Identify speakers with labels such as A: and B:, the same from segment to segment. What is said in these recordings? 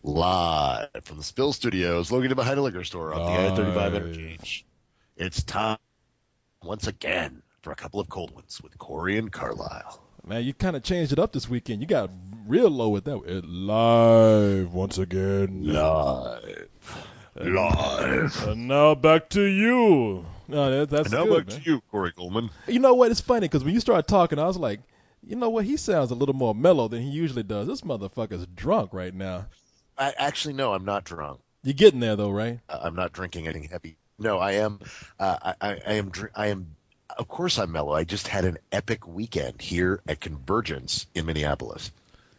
A: Live from the Spill Studios, located behind a liquor store on the I-35
B: Live.
A: interchange. It's time once again for a couple of cold ones with Corey and Carlisle.
B: Man, you kind of changed it up this weekend. You got real low with that. Live once again.
A: Live.
B: And,
A: Live.
B: and now back to you. No, that's
A: And now
B: good,
A: back
B: man.
A: to you, Corey Coleman.
B: You know what? It's funny because when you started talking, I was like, you know what? He sounds a little more mellow than he usually does. This motherfucker's drunk right now.
A: No, I'm not drunk.
B: You're getting there though, right?
A: I'm not drinking anything heavy. No, I am. I am. Of course, I'm mellow. I just had an epic weekend here at Convergence in Minneapolis.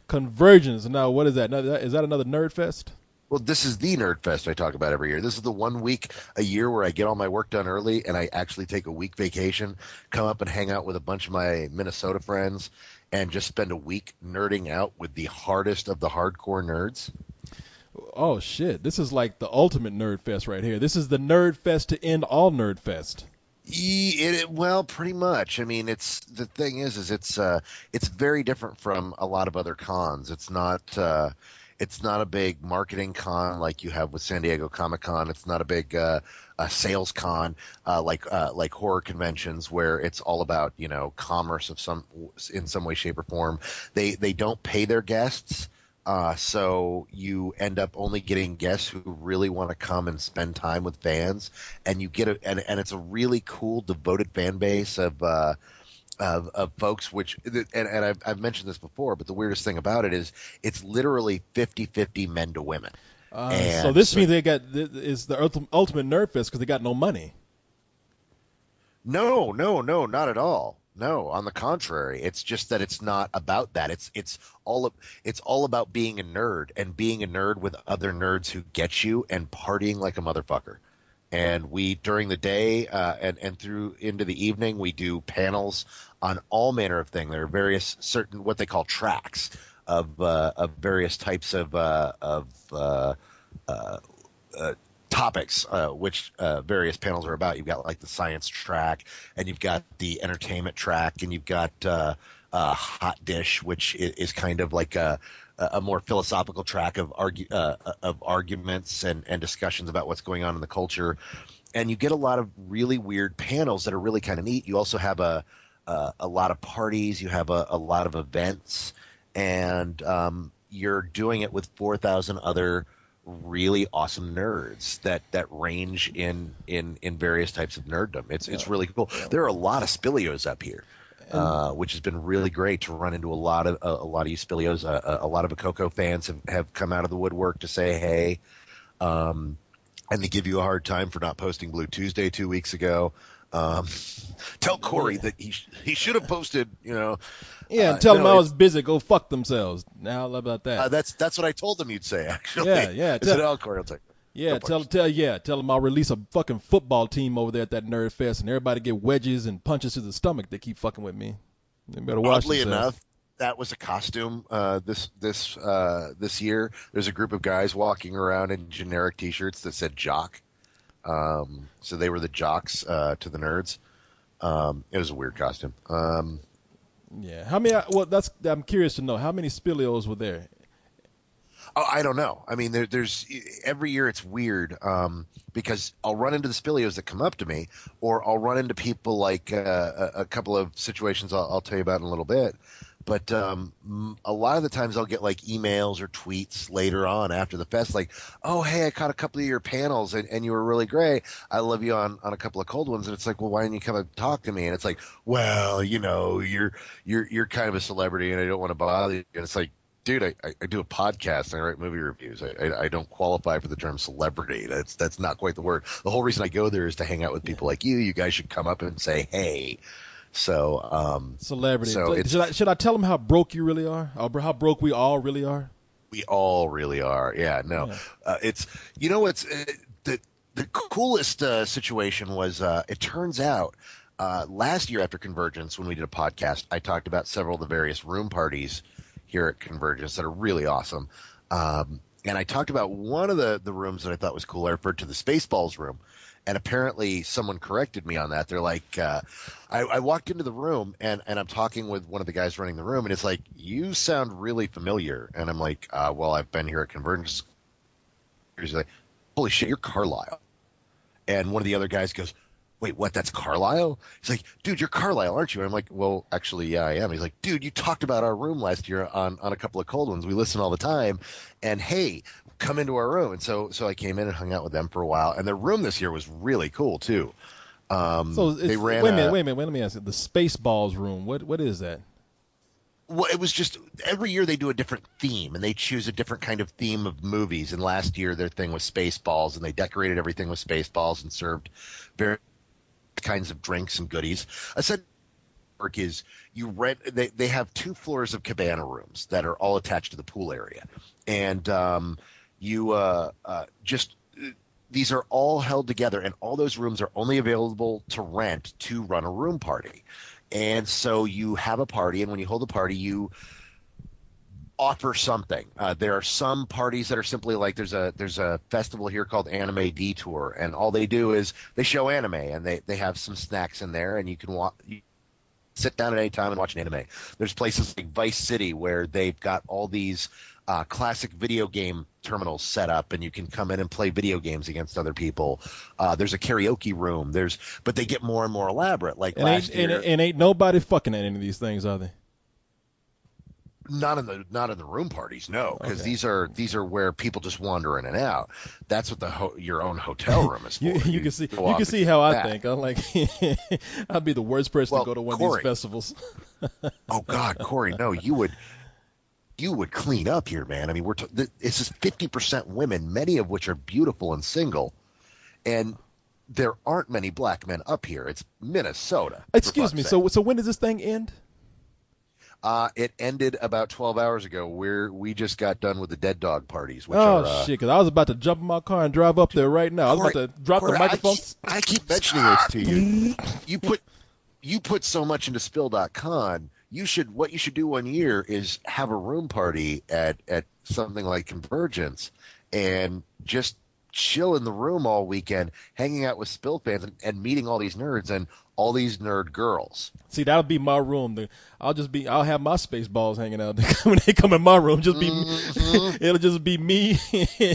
B: Convergence. Now, what is that? Is that another nerd fest?
A: Well, this is the Nerd Fest I talk about every year. This is the 1 week a year where I get all my work done early and I actually take a week vacation, come up and hang out with a bunch of my Minnesota friends, and just spend a week nerding out with the hardest of the hardcore nerds.
B: Oh shit! This is like the ultimate nerd fest right here. This is the nerd fest to end all nerd fest.
A: Well, pretty much. I mean, the thing is it's very different from a lot of other cons. It's not a big marketing con like you have with San Diego Comic-Con. It's not a big sales con like horror conventions where it's all about, commerce in some way, shape, or form. They don't pay their guests. So you end up only getting guests who really want to come and spend time with fans, and you get and it's a really cool, devoted fan base of folks, I've mentioned this before, but the weirdest thing about it is it's literally 50-50 men to women.
B: So this means is the ultimate nerd fest because they got no money.
A: No, not at all. No, on the contrary, it's just that it's not about that. It's all about being a nerd and being a nerd with other nerds who get you and partying like a motherfucker. And we, during the day and through into the evening, we do panels on all manner of things. There are various certain what they call tracks of various types of topics, which various panels are about. You've got like the science track, and you've got the entertainment track, and you've got hot dish, which is kind of like a more philosophical track of arguments and discussions about what's going on in the culture. And you get a lot of really weird panels that are really kind of neat. You also have a lot of parties. You have a lot of events, and you're doing it with 4,000 other really awesome nerds that range in various types of nerddom. It's really cool. There are a lot of Spilios up here, which has been really great to run into a lot of you Spilios. A lot of Akoko fans have come out of the woodwork to say hey, and they give you a hard time for not posting Blue Tuesday 2 weeks ago. Tell Corey that he should have posted,
B: Yeah, tell them I was busy. Go fuck themselves. Now, how about that?
A: That's what I told them you'd say, actually.
B: Yeah.
A: I said, "Oh, Corey, I'll take it."
B: Yeah, tell them I'll release a fucking football team over there at that nerd fest, and everybody get wedges and punches to the stomach. They keep fucking with me. They better watch
A: Oddly
B: themselves.
A: enough, that was a costume this year. There's a group of guys walking around in generic T-shirts that said "jock." So they were the jocks to the nerds. It was a weird costume.
B: Yeah. How many? I'm curious to know how many Spilios were there.
A: Oh, I don't know. I mean, there's every year it's weird because I'll run into the Spilios that come up to me, or I'll run into people like a couple of situations I'll tell you about in a little bit. But a lot of the times I'll get like emails or tweets later on after the fest like, oh, hey, I caught a couple of your panels and you were really great. I love you on a couple of cold ones. And it's like, well, why didn't you come and talk to me? And it's like, well, you're kind of a celebrity and I don't want to bother you. And it's like, dude, I do a podcast and I write movie reviews. I don't qualify for the term celebrity. That's not quite the word. The whole reason I go there is to hang out with people like you. You guys should come up and say, hey. So
B: celebrity.
A: So
B: should I tell them how broke you really are? How broke we all really are?
A: We all really are. Yeah. No. Yeah. It's the coolest situation was it turns out last year after Convergence when we did a podcast, I talked about several of the various room parties here at Convergence that are really awesome. And I talked about one of the rooms that I thought was cool. I referred to the Spaceballs room. And apparently someone corrected me on that. They're like, I walked into the room and I'm talking with one of the guys running the room, and it's like, you sound really familiar. And I'm like, well, I've been here at He's like, holy shit, you're Carlisle. And one of the other guys goes, wait, what? That's Carlisle? He's like, dude, you're Carlisle, aren't you? And I'm like, well, actually, yeah, I am. He's like, dude, you talked about our room last year on a couple of cold ones. We listen all the time. And hey, come into our room. And so I came in and hung out with them for a while. And their room this year was really cool too.
B: So
A: they ran
B: wait a minute. Let me ask you. The Spaceballs room. What is that?
A: Well, it was just every year they do a different theme, and they choose a different kind of theme of movies. And last year their thing was Spaceballs, and they decorated everything with Spaceballs and served various kinds of drinks and goodies. I said, work is you rent. They have 2 floors of cabana rooms that are all attached to the pool area, and these are all held together, and all those rooms are only available to rent to run a room party. And so you have a party, and when you hold a party, you offer something. There are some parties that are simply like there's a festival here called Anime Detour, and all they do is they show anime, and they have some snacks in there, and you can sit down at any time and watch an anime. There's places like Vice City where they've got all these classic video game terminals set up, and you can come in and play video games against other people. There's a karaoke room. But they get more and more elaborate. Like last year,
B: and ain't nobody fucking at any of these things, are they?
A: Not in the room parties, no, because
B: Okay.
A: these are where people just wander in and out. That's what your own hotel room is for.
B: You can see how I think. I'm like, I'd be the worst person to go to one
A: Corey,
B: of these festivals.
A: oh God, Corey, no, you would clean up here, man. I mean, this is 50% women, many of which are beautiful and single, and there aren't many black men up here. It's Minnesota.
B: Excuse me. So when does this thing end?
A: It ended about 12 hours ago. We just got done with the dead dog parties. Which are,
B: shit! Because I was about to jump in my car and drive up there right now. I was about to drop the microphone.
A: I keep mentioning this to you. You put so much into Spill.com. What you should do one year is have a room party at something like Convergence and just chill in the room all weekend, hanging out with Spill fans and meeting all these nerds and all these nerd girls.
B: See, that'll be my room. I'll have my space balls hanging out when they come in my room. It'll just be me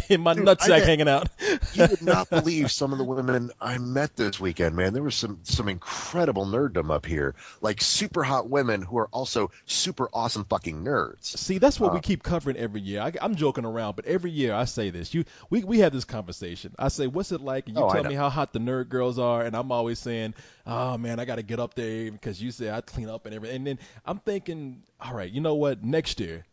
B: and my nutsack hanging out.
A: You would not believe some of the women I met this weekend, man. There was some incredible nerddom up here, like super hot women who are also super awesome fucking nerds.
B: See, that's what we keep covering every year. I'm joking around, but every year I say this. We have this conversation. I say, what's it like? And you tell me how hot the nerd girls are, and I'm always saying, oh man, I got to get up there because you say I clean up and everything. And then I'm thinking, all right, you know what? Next year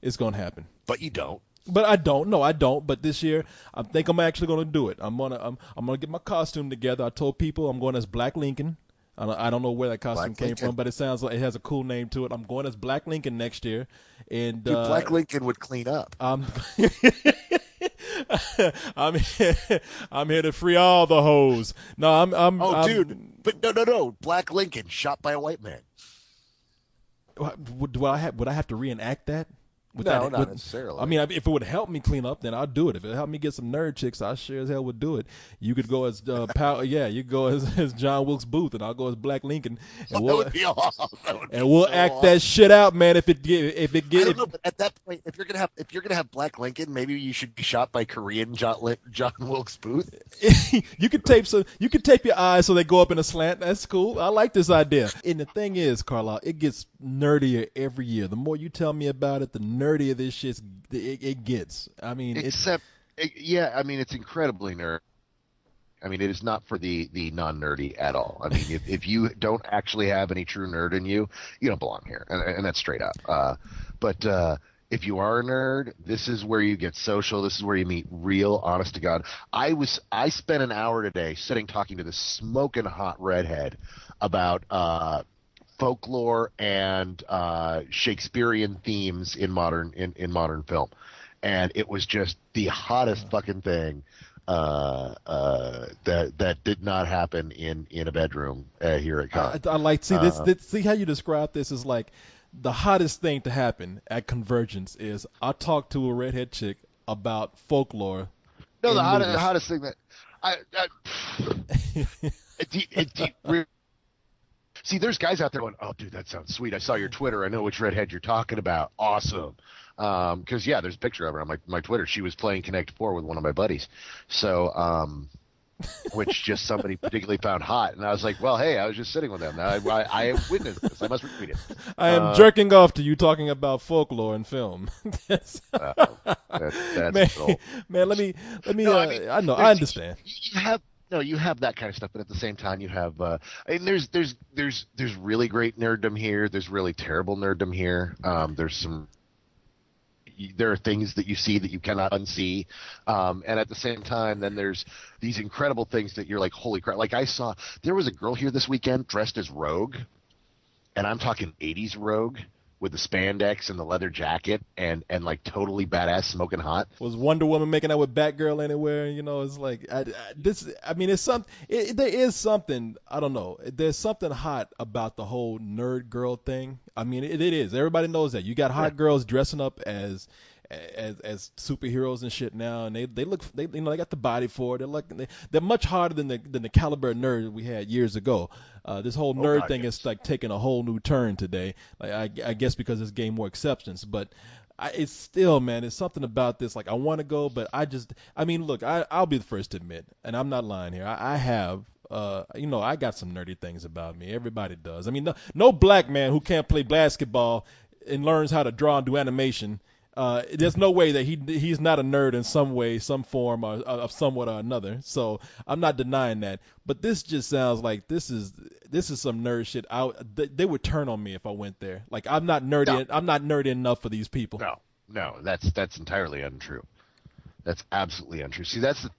B: it's gonna happen.
A: But you don't.
B: But I don't. No, I don't. But this year, I think I'm actually gonna do it. I'm gonna get my costume together. I told people I'm going as Black Lincoln. I don't know where that costume came from, but it sounds like it has a cool name to it. I'm going as Black Lincoln next year, and
A: dude, Black Lincoln would clean up.
B: I'm here to free all the hoes. No,
A: dude, but no. Black Lincoln shot by a white man.
B: Would I have to reenact that?
A: Not necessarily.
B: I mean, if it would help me clean up, then I'll do it. If it helped me get some nerd chicks, I sure as hell would do it. You could go as you go as John Wilkes Booth, and I'll go as Black Lincoln, and we'll act that shit out, man. If it
A: I don't know, but at that point, if you're gonna have Black Lincoln, maybe you should be shot by Korean John Wilkes Booth.
B: You could tape your eyes so they go up in a slant. That's cool. I like this idea. And the thing is, Carlisle, it gets nerdier every year. The more you tell me about it, the nerdier this shit it gets. I mean, it's
A: incredibly nerd. I mean, it is not for the non-nerdy at all. I mean, if you don't actually have any true nerd in you, you don't belong here, and that's straight up. But if you are a nerd, this is where you get social. This is where you meet real, honest to God. I spent an hour today talking to this smoking hot redhead about folklore and Shakespearean themes in modern film, and it was just the hottest fucking thing that did not happen in a bedroom here at Con.
B: I like see how you describe this is like the hottest thing to happen at Convergence is I talked to a redhead chick about folklore.
A: No, the hottest thing that See, there's guys out there going, "Oh, dude, that sounds sweet. I saw your Twitter. I know which redhead you're talking about. Awesome." Because yeah, there's a picture of her on my Twitter. She was playing Connect Four with one of my buddies. So, which just somebody particularly found hot, and I was like, "Well, hey, I was just sitting with them. I have witnessed this. I must retweet it."
B: I am jerking off to you talking about folklore and film.
A: That's
B: man, let me. No, I understand.
A: You have that kind of stuff, but at the same time, you have. And there's really great nerddom here. There's really terrible nerddom here. There are things that you see that you cannot unsee, and at the same time, then there's these incredible things that you're like, holy crap! Like there was a girl here this weekend dressed as Rogue, and I'm talking 80s Rogue with the spandex and the leather jacket and like totally badass, smoking hot.
B: Was Wonder Woman making out with Batgirl anywhere? It's like there is something, I don't know. There's something hot about the whole nerd girl thing. I mean, it is. Everybody knows that. You got hot girls dressing up as superheroes and shit now, and they look they got the body for it. They're much harder than the caliber of nerd we had years ago. This whole nerd thing is like taking a whole new turn today. Like I guess because it's gained more acceptance, but it's still, man, it's something about this. Like I want to go, but look, I'll be the first to admit, and I'm not lying here. I have. I got some nerdy things about me. Everybody does. I mean, no black man who can't play basketball and learns how to draw and do animation. There's no way that he's not a nerd in some way, some form, or of somewhat or another. So I'm not denying that. But this just sounds like this is some nerd shit. They would turn on me if I went there. Like I'm not nerdy. No. I'm not nerdy enough for these people.
A: No, that's entirely untrue. That's absolutely untrue. See, that's the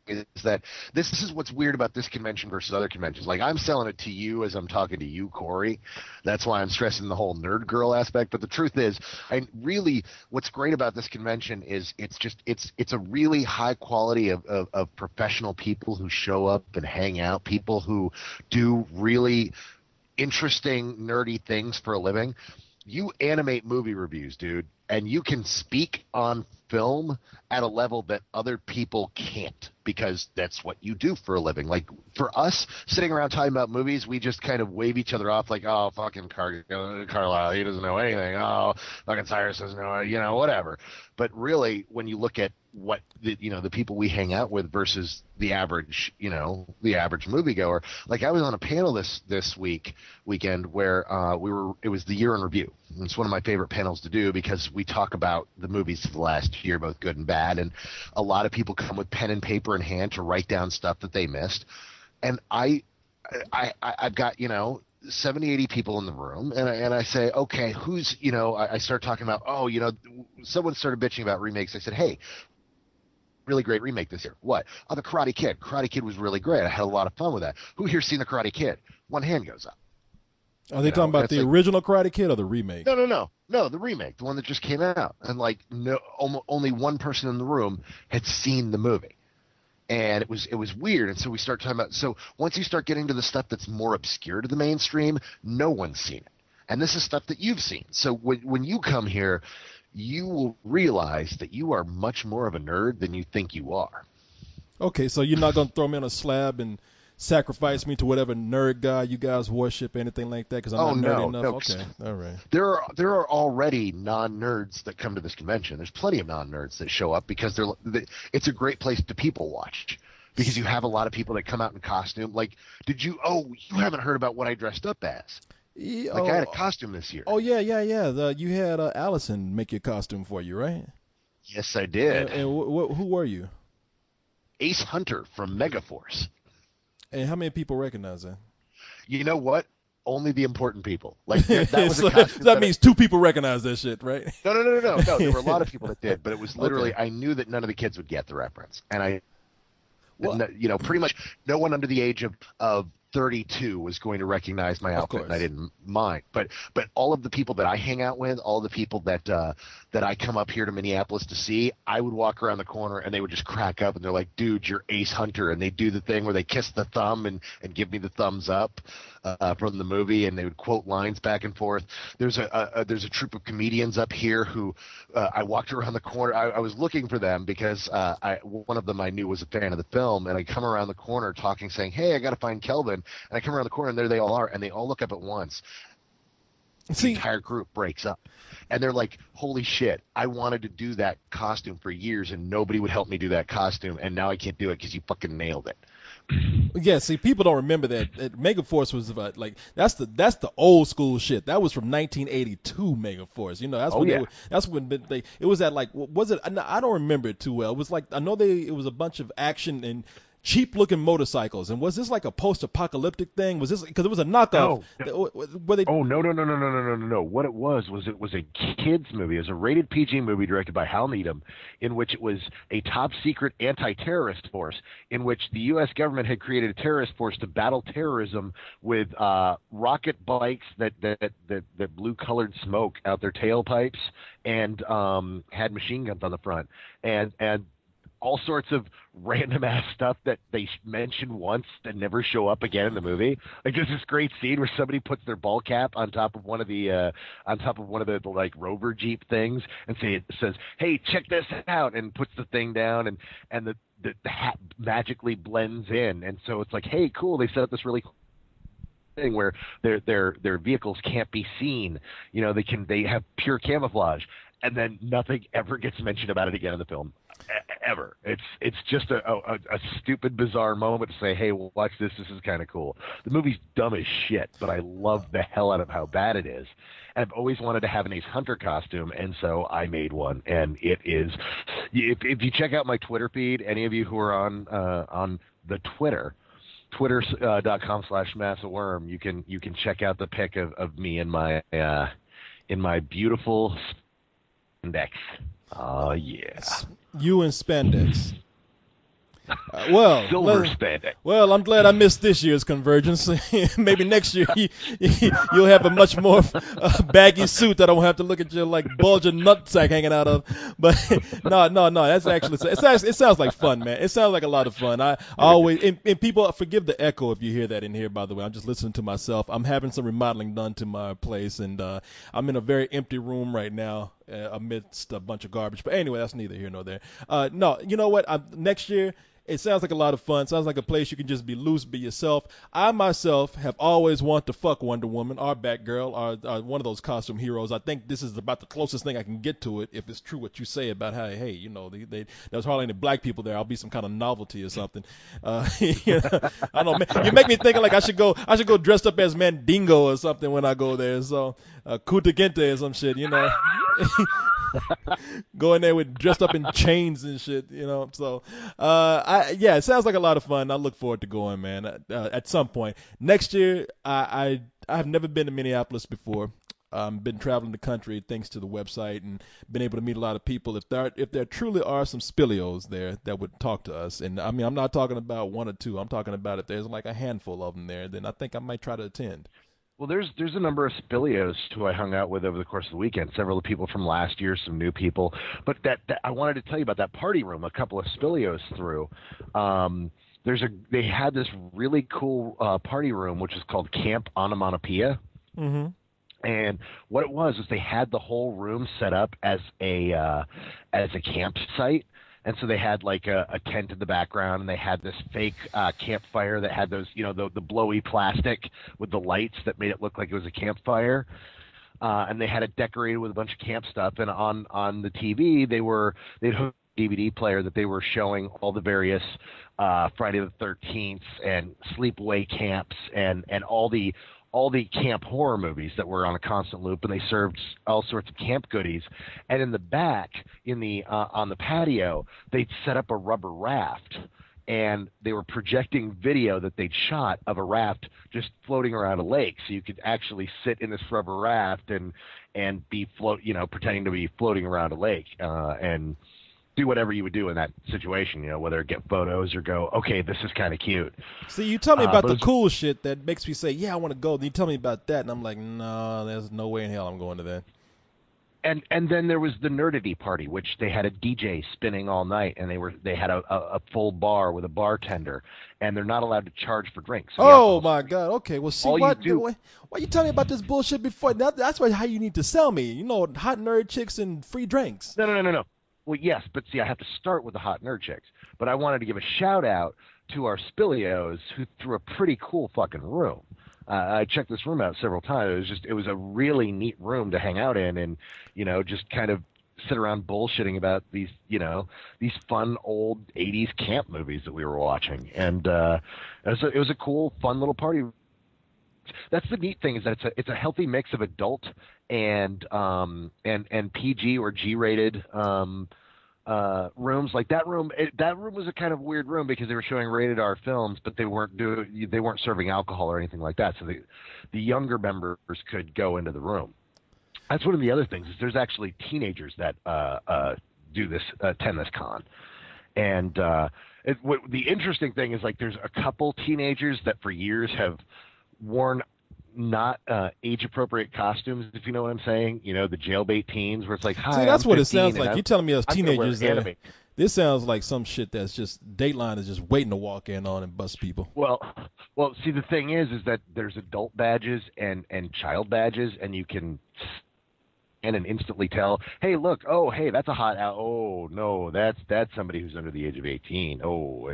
A: is that this is what's weird about this convention versus other conventions. Like I'm selling it to you as I'm talking to you, Corey. That's why I'm stressing the whole nerd girl aspect. But the truth is, what's great about this convention is it's a really high quality of professional people who show up and hang out, people who do really interesting, nerdy things for a living. You animate movie reviews, dude, and you can speak on film at a level that other people can't, because that's what you do for a living. Like for us sitting around talking about movies, we just kind of wave each other off like, oh, fucking Carlisle, he doesn't know anything. Oh, fucking Cyrus doesn't know, whatever. But really, when you look at what the people we hang out with versus the average moviegoer, like I was on a panel this weekend where it was the year in review. It's one of my favorite panels to do because we talk about the movies of the last year, both good and bad, and a lot of people come with pen and paper in hand to write down stuff that they missed. And I've got 70, 80 people in the room, and I say, okay, who's I start talking about, someone started bitching about remakes. I said, hey, really great remake this year. What? Oh, the Karate Kid. Karate Kid was really great. I had a lot of fun with that. Who here's seen the Karate Kid? One hand goes up.
B: Are they talking about the original Karate Kid or the remake?
A: No, the remake, the one that just came out. And only one person in the room had seen the movie. And it was weird. And so we start talking about, so once you start getting to the stuff that's more obscure to the mainstream, no one's seen it. And this is stuff that you've seen. So when you come here, you will realize that you are much more of a nerd than you think you are. Okay, so you're not going to throw me on a slab and sacrifice me to whatever nerd guy you guys worship, anything like that, because I'm not nerdy enough? No. Okay, all right. There are already non-nerds that come to this convention. There's plenty of non-nerds that show up because it's a great place to people watch, because you have a lot of people that come out in costume. Like, you haven't heard about what I dressed up as. I had a costume this year. Oh, yeah. You had Allison make your costume for you, right? Yes, I did. And who were you? Ace Hunter from Megaforce. And how many people recognize that? You know what? Only the important people. Like that was a costume. That means two people recognize that shit, right? No. There were a lot of people that did, but it was literally I knew that none of the kids would get the reference, and pretty much no one under the age of 32 was going to recognize my outfit, and I didn't mind. But all of the people that I hang out with, all the people that that I come up here to Minneapolis to see, I would walk around the corner and they would just crack up and they're like, dude, you're Ace Hunter. And they do the thing where they kiss the thumb and give me the thumbs up from the movie, and they would quote lines back and forth. There's a troupe of comedians up here who I walked around the corner. I was looking for them because one of them I knew was a fan of the film, and I come around the corner talking, saying, hey, I got to find Kelvin. And I come around the corner and there they all are, and they all look up at once. The entire group breaks up. And they're like, holy shit, I wanted to do that costume for years and nobody would help me do that costume, and now I can't do it because you fucking nailed it.
B: Yeah, see, people don't remember that Megaforce was about, like, that's the old school shit. That was from 1982 Megaforce. You know, that's when they it was at, like, was it? I don't remember it too well. It was like, I know it was a bunch of action and cheap looking motorcycles. And was this like a post-apocalyptic thing? Was this because it was a knockoff?
A: No. What it was a kids movie. It was a rated PG movie directed by Hal Needham, in which it was a top secret anti-terrorist force, in which the U.S. government had created a terrorist force to battle terrorism with rocket bikes that blew colored smoke out their tailpipes and had machine guns on the front, and all sorts of random ass stuff that they mention once and never show up again in the movie. Like, there's this great scene where somebody puts their ball cap on top of one of the like Rover Jeep things and says, "Hey, check this out," and puts the thing down, and the hat magically blends in, and so it's like, hey, cool. They set up this really cool thing where their vehicles can't be seen. You know, they have pure camouflage, and then nothing ever gets mentioned about it again in the film. Ever. It's just a stupid, bizarre moment to say, hey, watch this. This is kind of cool. The movie's dumb as shit, but I love the hell out of how bad it is. And I've always wanted to have an Ace Hunter costume, and so I made one. And it is, if you check out my Twitter feed, any of you who are on the twitter.com/massiveworm, you can check out the pic of me in my beautiful spandex. Oh yeah.
B: You and spandex. Well,
A: silver spandex.
B: Well, I'm glad I missed this year's Convergence. Maybe next year you'll have a much more baggy suit that I won't have to look at your like bulging nutsack hanging out of. But no. That's actually it sounds like fun, man. It sounds like a lot of fun. I always and people forgive the echo if you hear that in here. By the way, I'm just listening to myself. I'm having some remodeling done to my place, and I'm in a very empty room right now amidst a bunch of garbage. But anyway, that's neither here nor there. No, you know what? Next year. It sounds like a lot of fun. Sounds like a place you can just be loose, be yourself. I myself have always wanted to fuck Wonder Woman or Batgirl or one of those costume heroes. I think this is about the closest thing I can get to it if it's true what you say about how, hey, you know, there's hardly any black people there. I'll be some kind of novelty or something. You know, I don't know. You make me think like I should go dressed up as Mandingo or something when I go there. So Kuta Kinte or some shit, you know. Go in there with dressed up in chains and shit, you know. So, it sounds like a lot of fun. I look forward to going, man. At some point next year. I have never been to Minneapolis before. Been traveling the country thanks to the website and been able to meet a lot of people. If there truly are some Spilios there that would talk to us, and I mean I'm not talking about one or two. I'm talking about if there's like a handful of them there, then I think I might try to attend.
A: Well, there's a number of Spilios who I hung out with over the course of the weekend. Several of the people from last year, some new people. But that I wanted to tell you about that party room. A couple of Spilios through. They had this really cool party room which is called Camp Onomatopoeia.
B: Mm-hmm.
A: And what it was they had the whole room set up as a campsite. And so they had like a tent in the background, and they had this fake campfire that had those, you know, the blowy plastic with the lights that made it look like it was a campfire. And they had it decorated with a bunch of camp stuff. And on the TV, they'd hooked a DVD player that they were showing all the various Friday the 13th and Sleepaway Camps and all the camp horror movies that were on a constant loop, and they served all sorts of camp goodies. And in the back, on the patio, they'd set up a rubber raft, and they were projecting video that they'd shot of a raft just floating around a lake. So you could actually sit in this rubber raft and be pretending to be floating around a lake, and do whatever you would do in that situation, you know, whether get photos or go, okay, this is kind of cute.
B: See, you tell me about the cool shit that makes me say, yeah, I want to go. Then you tell me about that, and I'm like, no, there's no way in hell I'm going to that.
A: and then there was the Nerdity party, which they had a DJ spinning all night, and they had a full bar with a bartender, and they're not allowed to charge for drinks. So
B: oh my God. Okay. Well, see,
A: why
B: you telling me about this bullshit before? That's how you need to sell me. You know, hot nerd chicks and free drinks.
A: No. Well, yes, but see, I have to start with the hot nerd chicks. But I wanted to give a shout out to our Spilios, who threw a pretty cool fucking room. I checked this room out several times. It was a really neat room to hang out in, and just kind of sit around bullshitting about these fun old '80s camp movies that we were watching, and it was a cool, fun little party. That's the neat thing, is that it's a healthy mix of adult and PG or G-rated rooms. Like that room was a kind of weird room because they were showing rated R films, but they weren't serving alcohol or anything like that. So the younger members could go into the room. That's one of the other things, is there's actually teenagers that attend this con. And the interesting thing is, like, there's a couple teenagers that for years have worn not age-appropriate costumes, if you know what I'm saying. The jailbait teens, where it's like, hi,
B: see, that's
A: I'm
B: what
A: 15,
B: it sounds like. You're telling me as teenagers that this sounds like some shit that's just Dateline is just waiting to walk in on and bust people.
A: Well, see, the thing is that there's adult badges and child badges, and you can and instantly tell, hey, look, oh, hey, that's a hot out. Oh no, that's somebody who's under the age of 18. Oh,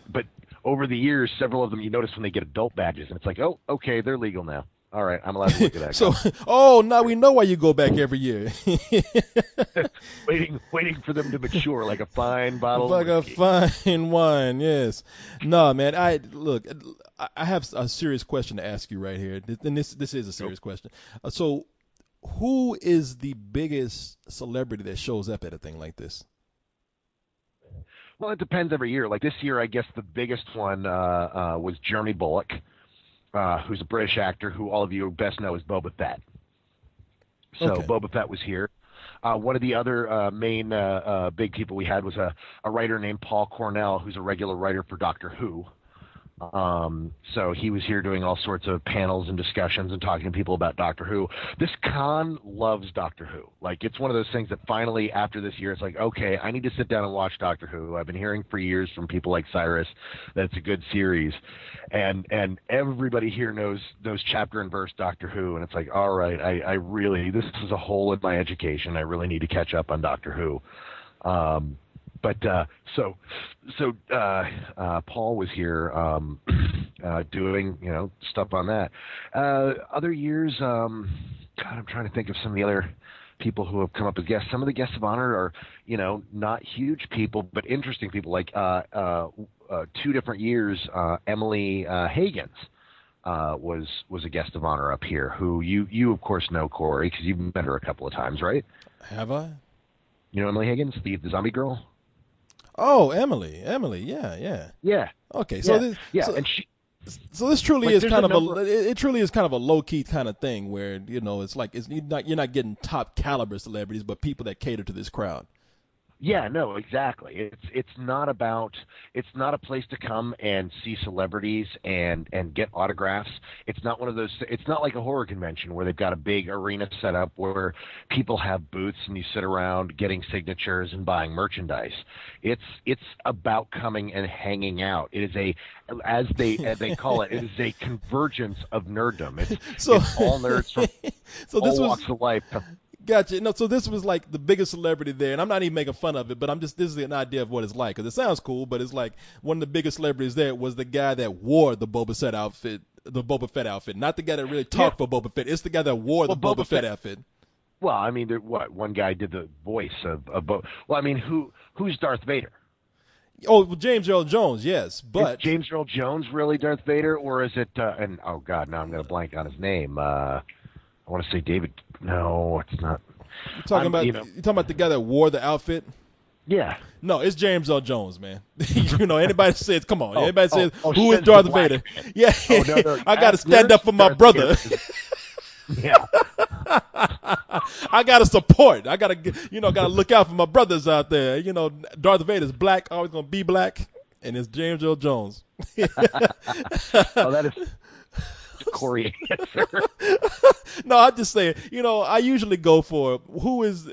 A: but over the years, several of them, you notice when they get adult badges, and it's like, oh, okay, they're legal now. All right, I'm allowed to look at that.
B: So, now we know why you go back every year.
A: waiting for them to mature, like a fine bottle.
B: Like a fine wine, yes. No, man. I have a serious question to ask you right here, and this is a serious question. So, who is the biggest celebrity that shows up at a thing like this?
A: Well, it depends every year. Like this year, I guess the biggest one was Jeremy Bulloch, who's a British actor who all of you best know as Boba Fett. So okay. Boba Fett was here. One of the other main big people we had was a writer named Paul Cornell, who's a regular writer for Doctor Who. So he was here doing all sorts of panels and discussions and talking to people about Doctor Who. This con loves Doctor Who. Like, it's one of those things that finally, after this year, it's like, okay, I need to sit down and watch Doctor Who. I've been hearing for years from people like Cyrus that it's a good series, and everybody here knows chapter and verse Doctor Who, and it's like, all right, I really, this is a hole in my education. I really need to catch up on Doctor Who. But Paul was here doing stuff on that. Other years, God, I'm trying to think of some of the other people who have come up as guests. Some of the guests of honor are not huge people, but interesting people. Like 2 different years, Emily Higgins was a guest of honor up here. Who you of course know, Corey, because you've met her a couple of times, right?
B: Have I?
A: You know Emily Higgins, the zombie girl.
B: Oh, Emily, yeah. Okay, so
A: and she.
B: So this truly is kind of it truly is kind of a low key kind of thing where it's like you're not getting top caliber celebrities, but people that cater to this crowd.
A: Yeah, no, exactly. It's not a place to come and see celebrities and get autographs. It's not one of those. It's not like a horror convention where they've got a big arena set up where people have booths and you sit around getting signatures and buying merchandise. It's about coming and hanging out. It is as they call it, it is a convergence of nerddom. It's all nerds from all walks of life.
B: Gotcha. No, so this was like the biggest celebrity there, and I'm not even making fun of it, but this is an idea of what it's like, because it sounds cool, but it's like one of the biggest celebrities there was the guy that wore the Boba Fett outfit, not the guy that really talked for Boba Fett. It's the guy that wore the Boba Fett outfit.
A: Well, I mean, one guy did the voice of Boba. Well, I mean, who's Darth Vader?
B: Oh, James Earl Jones, yes, but
A: is James Earl Jones really Darth Vader, or is it? And oh God, now I'm going to blank on his name. I want to say David. No, it's not.
B: You're talking about the guy that wore the outfit?
A: Yeah.
B: No, it's James Earl Jones, man. Anybody says, come on. Anybody says, who is Darth Vader? Yeah. No, I got to stand up for my brother.
A: Yeah.
B: I got to support. I got to look out for my brothers out there. Darth Vader's black, always going to be black, and it's James Earl Jones.
A: Oh, that is Corey answer.
B: No, I just say, I usually go for who is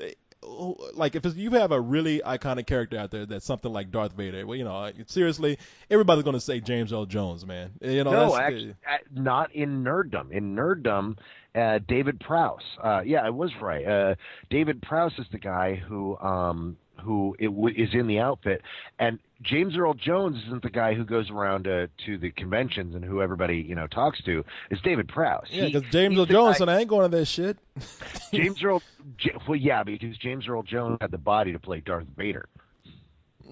B: like if you have a really iconic character out there that's something like Darth Vader. Well, seriously, everybody's gonna say James Earl Jones, man.
A: No, actually, not in nerddom. In nerddom, David Prowse. Yeah, I was right. David Prowse is the guy who is in the outfit, and James Earl Jones isn't the guy who goes around to the conventions and who everybody talks to. It's David Prowse.
B: Yeah, because James Earl Jones said, I ain't going to that shit.
A: Well, yeah, because James Earl Jones had the body to play Darth Vader.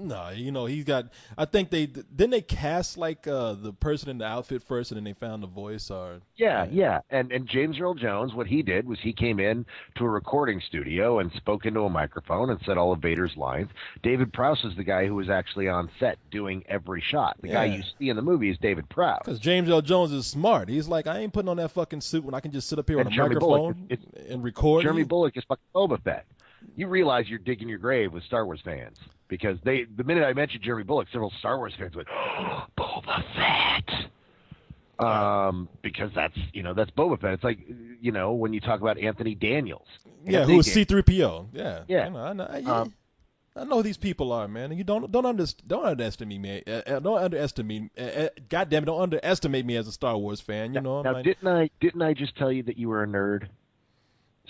B: No, he's got. I think didn't they cast like the person in the outfit first, and then they found the voice. Or
A: yeah. And James Earl Jones, what he did was he came in to a recording studio and spoke into a microphone and said all of Vader's lines. David Prowse is the guy who was actually on set doing every shot. The guy you see in the movie is David Prowse.
B: Because James Earl Jones is smart. He's like, I ain't putting on that fucking suit when I can just sit up here on a microphone and record.
A: Jeremy Bulloch is fucking Boba Fett. You realize you're digging your grave with Star Wars fans. Because the minute I mentioned Jeremy Bulloch, several Star Wars fans went, oh, Boba Fett. Because that's Boba Fett. It's like, when you talk about Anthony Daniels.
B: Yeah, who is C-3PO. Yeah.
A: Yeah.
B: I know who these people are, man. You don't underestimate me. Don't underestimate. God damn it, don't underestimate me as a Star Wars fan.
A: Now, didn't I just tell you that you were a nerd?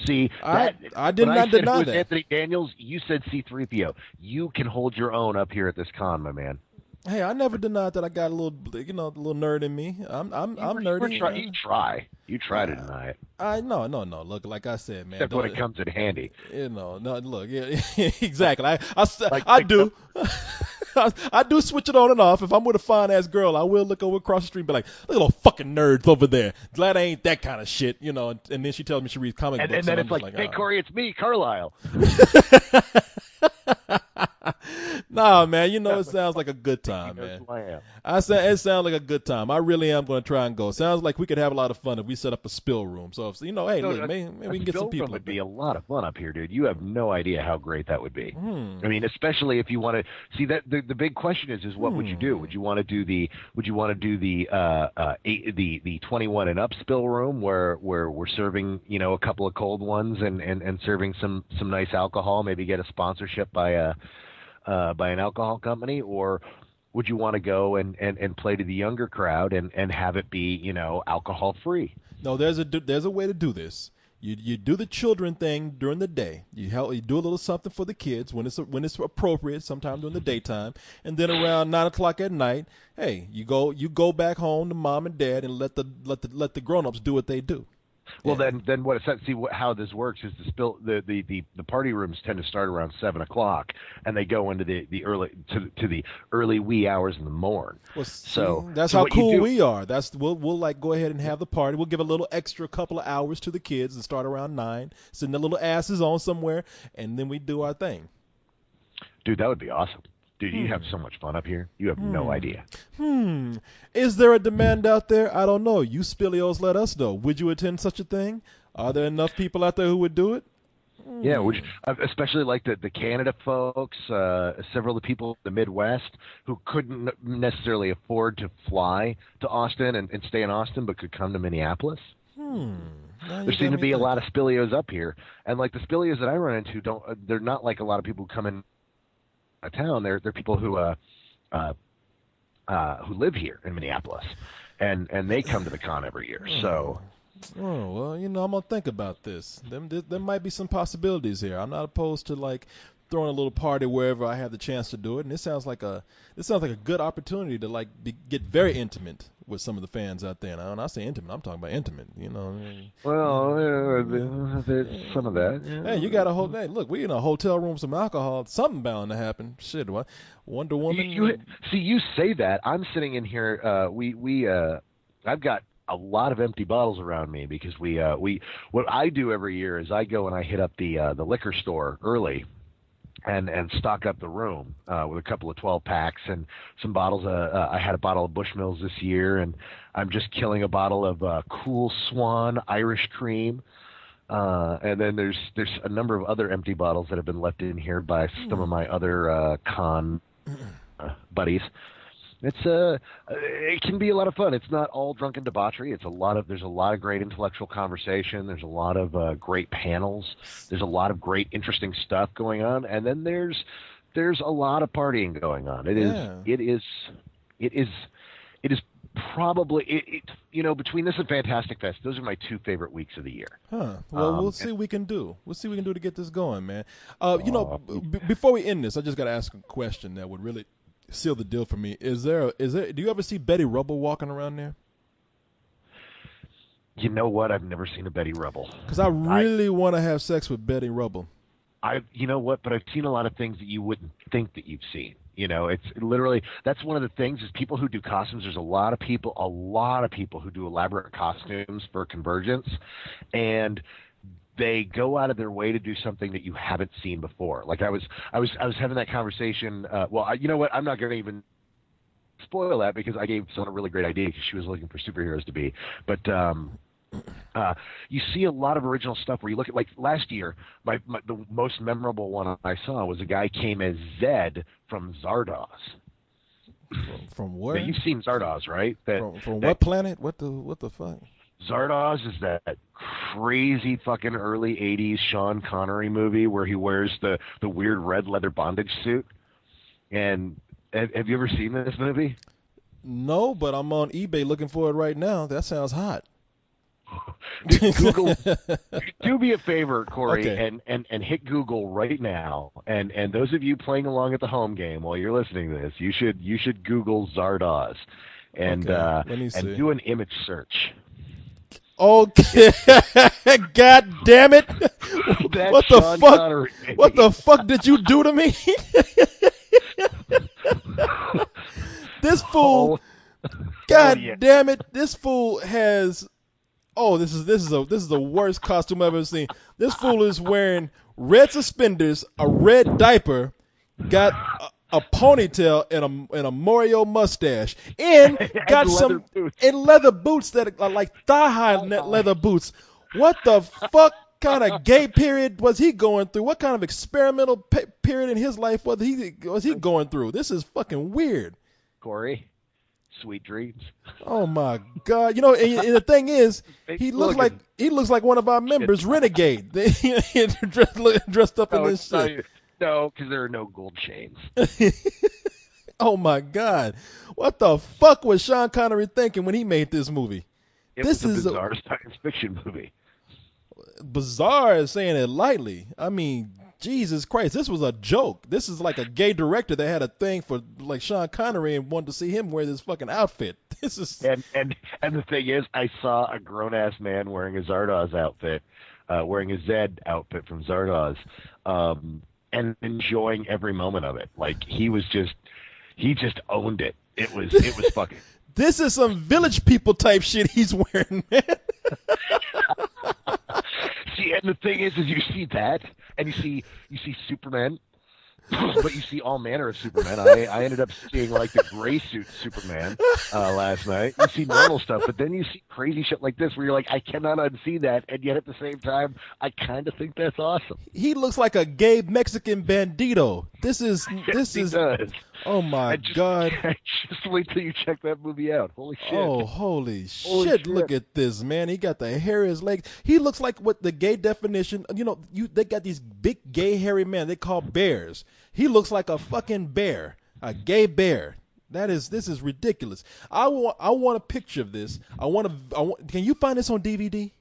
A: See,
B: I did not deny that.
A: Anthony Daniels, you said C-3PO. You can hold your own up here at this con, my man.
B: Hey, I never denied that I got a little nerd in me. I'm nerdy.
A: You try to deny it.
B: No. Look, like I said, man.
A: Except when it comes in handy.
B: No. Look, yeah, exactly. I do. I do switch it on and off. If I'm with a fine ass girl, I will look over across the street and be like, look at those fucking nerds over there. Glad I ain't that kind of shit, And then she tells me she reads comic books.
A: And then it's like, hey, Corey, it's me, Carlisle.
B: Nah, man, it sounds like a good time, man. It sounds like a good time. I really am going to try and go. Sounds like we could have a lot of fun if we set up a spill room. So, hey, look, maybe we can get some people.
A: It would be a lot of fun up here, dude. You have no idea how great that would be. I mean, especially if you want to see that. The big question is what would you do? Would you want to do the 21 and up spill room where we're serving a couple of cold ones and serving some nice alcohol, maybe get a sponsorship by an alcohol company, or would you want to go and play to the younger crowd and have it be alcohol free?
B: No, there's a way to do this. You do the children thing during the day. You do a little something for the kids when it's appropriate, sometime during the daytime, and then around 9:00 at night, hey, you go back home to mom and dad and let the grown-ups do what they do.
A: Well, then what? How this works is the party rooms tend to start around 7:00, and they go into the early wee hours in the morn.
B: Well, that's how cool we are. We'll like go ahead and have the party. We'll give a little extra couple of hours to the kids and start around 9, sitting their little asses on somewhere, and then we do our thing.
A: Dude, that would be awesome. Dude, you have so much fun up here. You have no idea.
B: Is there a demand out there? I don't know. You Spilios let us know. Would you attend such a thing? Are there enough people out there who would do it?
A: Yeah, especially like the Canada folks, several of the people in the Midwest who couldn't necessarily afford to fly to Austin and stay in Austin but could come to Minneapolis. There seem to be a lot of Spilios up here. And like the Spilios that I run into, they're not like a lot of people who come in town. They're people who live here in Minneapolis, and they come to the con every year. So,
B: well, I'm gonna think about this. There might be some possibilities here. I'm not opposed to like throwing a little party wherever I have the chance to do it, and this sounds like a good opportunity to like get very intimate with some of the fans out there. And when I say intimate, I'm talking about intimate.
A: Well, there's some of that. Yeah.
B: Hey, you got a whole. Hey, look, we in a hotel room, some alcohol, something bound to happen. Shit, what? Wonder Woman.
A: You say that. I'm sitting in here. I've got a lot of empty bottles around me because what I do every year is I go and I hit up the liquor store early and stock up the room with a couple of 12-packs and some bottles. I had a bottle of Bushmills this year, and I'm just killing a bottle of Cool Swan Irish Cream. And then there's a number of other empty bottles that have been left in here by some of my other con buddies. It can be a lot of fun. It's not all drunken debauchery. There's a lot of great intellectual conversation. There's a lot of great panels. There's a lot of great interesting stuff going on, and then there's a lot of partying going on. It is probably between this and Fantastic Fest, those are my two favorite weeks of the year.
B: Huh. Well, we'll see what we can do. We'll see what we can do to get this going, man. Before we end this, I just got to ask a question that would really seal the deal for me. Do you ever see Betty Rubble walking around there?
A: You know what? I've never seen a Betty Rubble.
B: Because I really want to have sex with Betty Rubble.
A: You know what? But I've seen a lot of things that you wouldn't think that you've seen. It's literally, that's one of the things is people who do costumes. There's a lot of people who do elaborate costumes for Convergence, and they go out of their way to do something that you haven't seen before. Like I was having that conversation. You know what? I'm not going to even spoil that because I gave someone a really great idea because she was looking for superheroes to be. But you see a lot of original stuff where you look at, like last year, the most memorable one I saw was a guy came as Zed from Zardoz.
B: From where?
A: Now, you've seen Zardoz, right?
B: From what planet? What the fuck?
A: Zardoz is that crazy fucking early 80s Sean Connery movie where he wears the weird red leather bondage suit. And have you ever seen this movie?
B: No, but I'm on eBay looking for it right now. That sounds hot.
A: Google, do me a favor, Corey,
B: okay.
A: and hit Google right now. And those of you playing along at the home game while you're listening to this, you should Google Zardoz and do an image search.
B: Okay. God damn it! What the fuck? Connery. What the fuck did you do to me? This fool. God damn it! This fool has. Oh, this is the worst costume I've ever seen. This fool is wearing red suspenders, a red diaper, got a ponytail and a Mario mustache, and got some leather boots that are like thigh-high leather boots. What the fuck kind of gay period was he going through? What kind of experimental period in his life was he going through? This is fucking weird.
A: Corey. Sweet dreams.
B: Oh my God! And the thing is, he looks like one of our members, Renegade. Dressed up in this shit.
A: No, because there are no gold chains.
B: Oh my God! What the fuck was Sean Connery thinking when he made this movie?
A: This is a bizarre science fiction movie.
B: Bizarre is saying it lightly. I mean, Jesus Christ, this was a joke. This is like a gay director that had a thing for like Sean Connery and wanted to see him wear this fucking outfit. This is
A: and the thing is, I saw a grown ass man wearing a Zardoz outfit, wearing a Zed outfit from Zardoz, and enjoying every moment of it. Like he just owned it. It was fucking.
B: This is some Village People type shit he's wearing, man.
A: See, and the thing is you see that, and you see Superman, but you see all manner of Superman. I ended up seeing like the gray suit Superman last night. You see normal stuff, but then you see crazy shit like this where you're like, I cannot unsee that, and yet at the same time, I kind of think that's awesome.
B: He looks like a gay Mexican bandito. This is.
A: Does.
B: Oh my God!
A: Just wait till you check that movie out. Holy shit!
B: Oh, holy shit! Look at this, man. He got the hair in his legs. He looks like what the gay definition. They got these big gay hairy men they call bears. He looks like a fucking bear, a gay bear. This is ridiculous. I want a picture of this. Can you find this on DVD?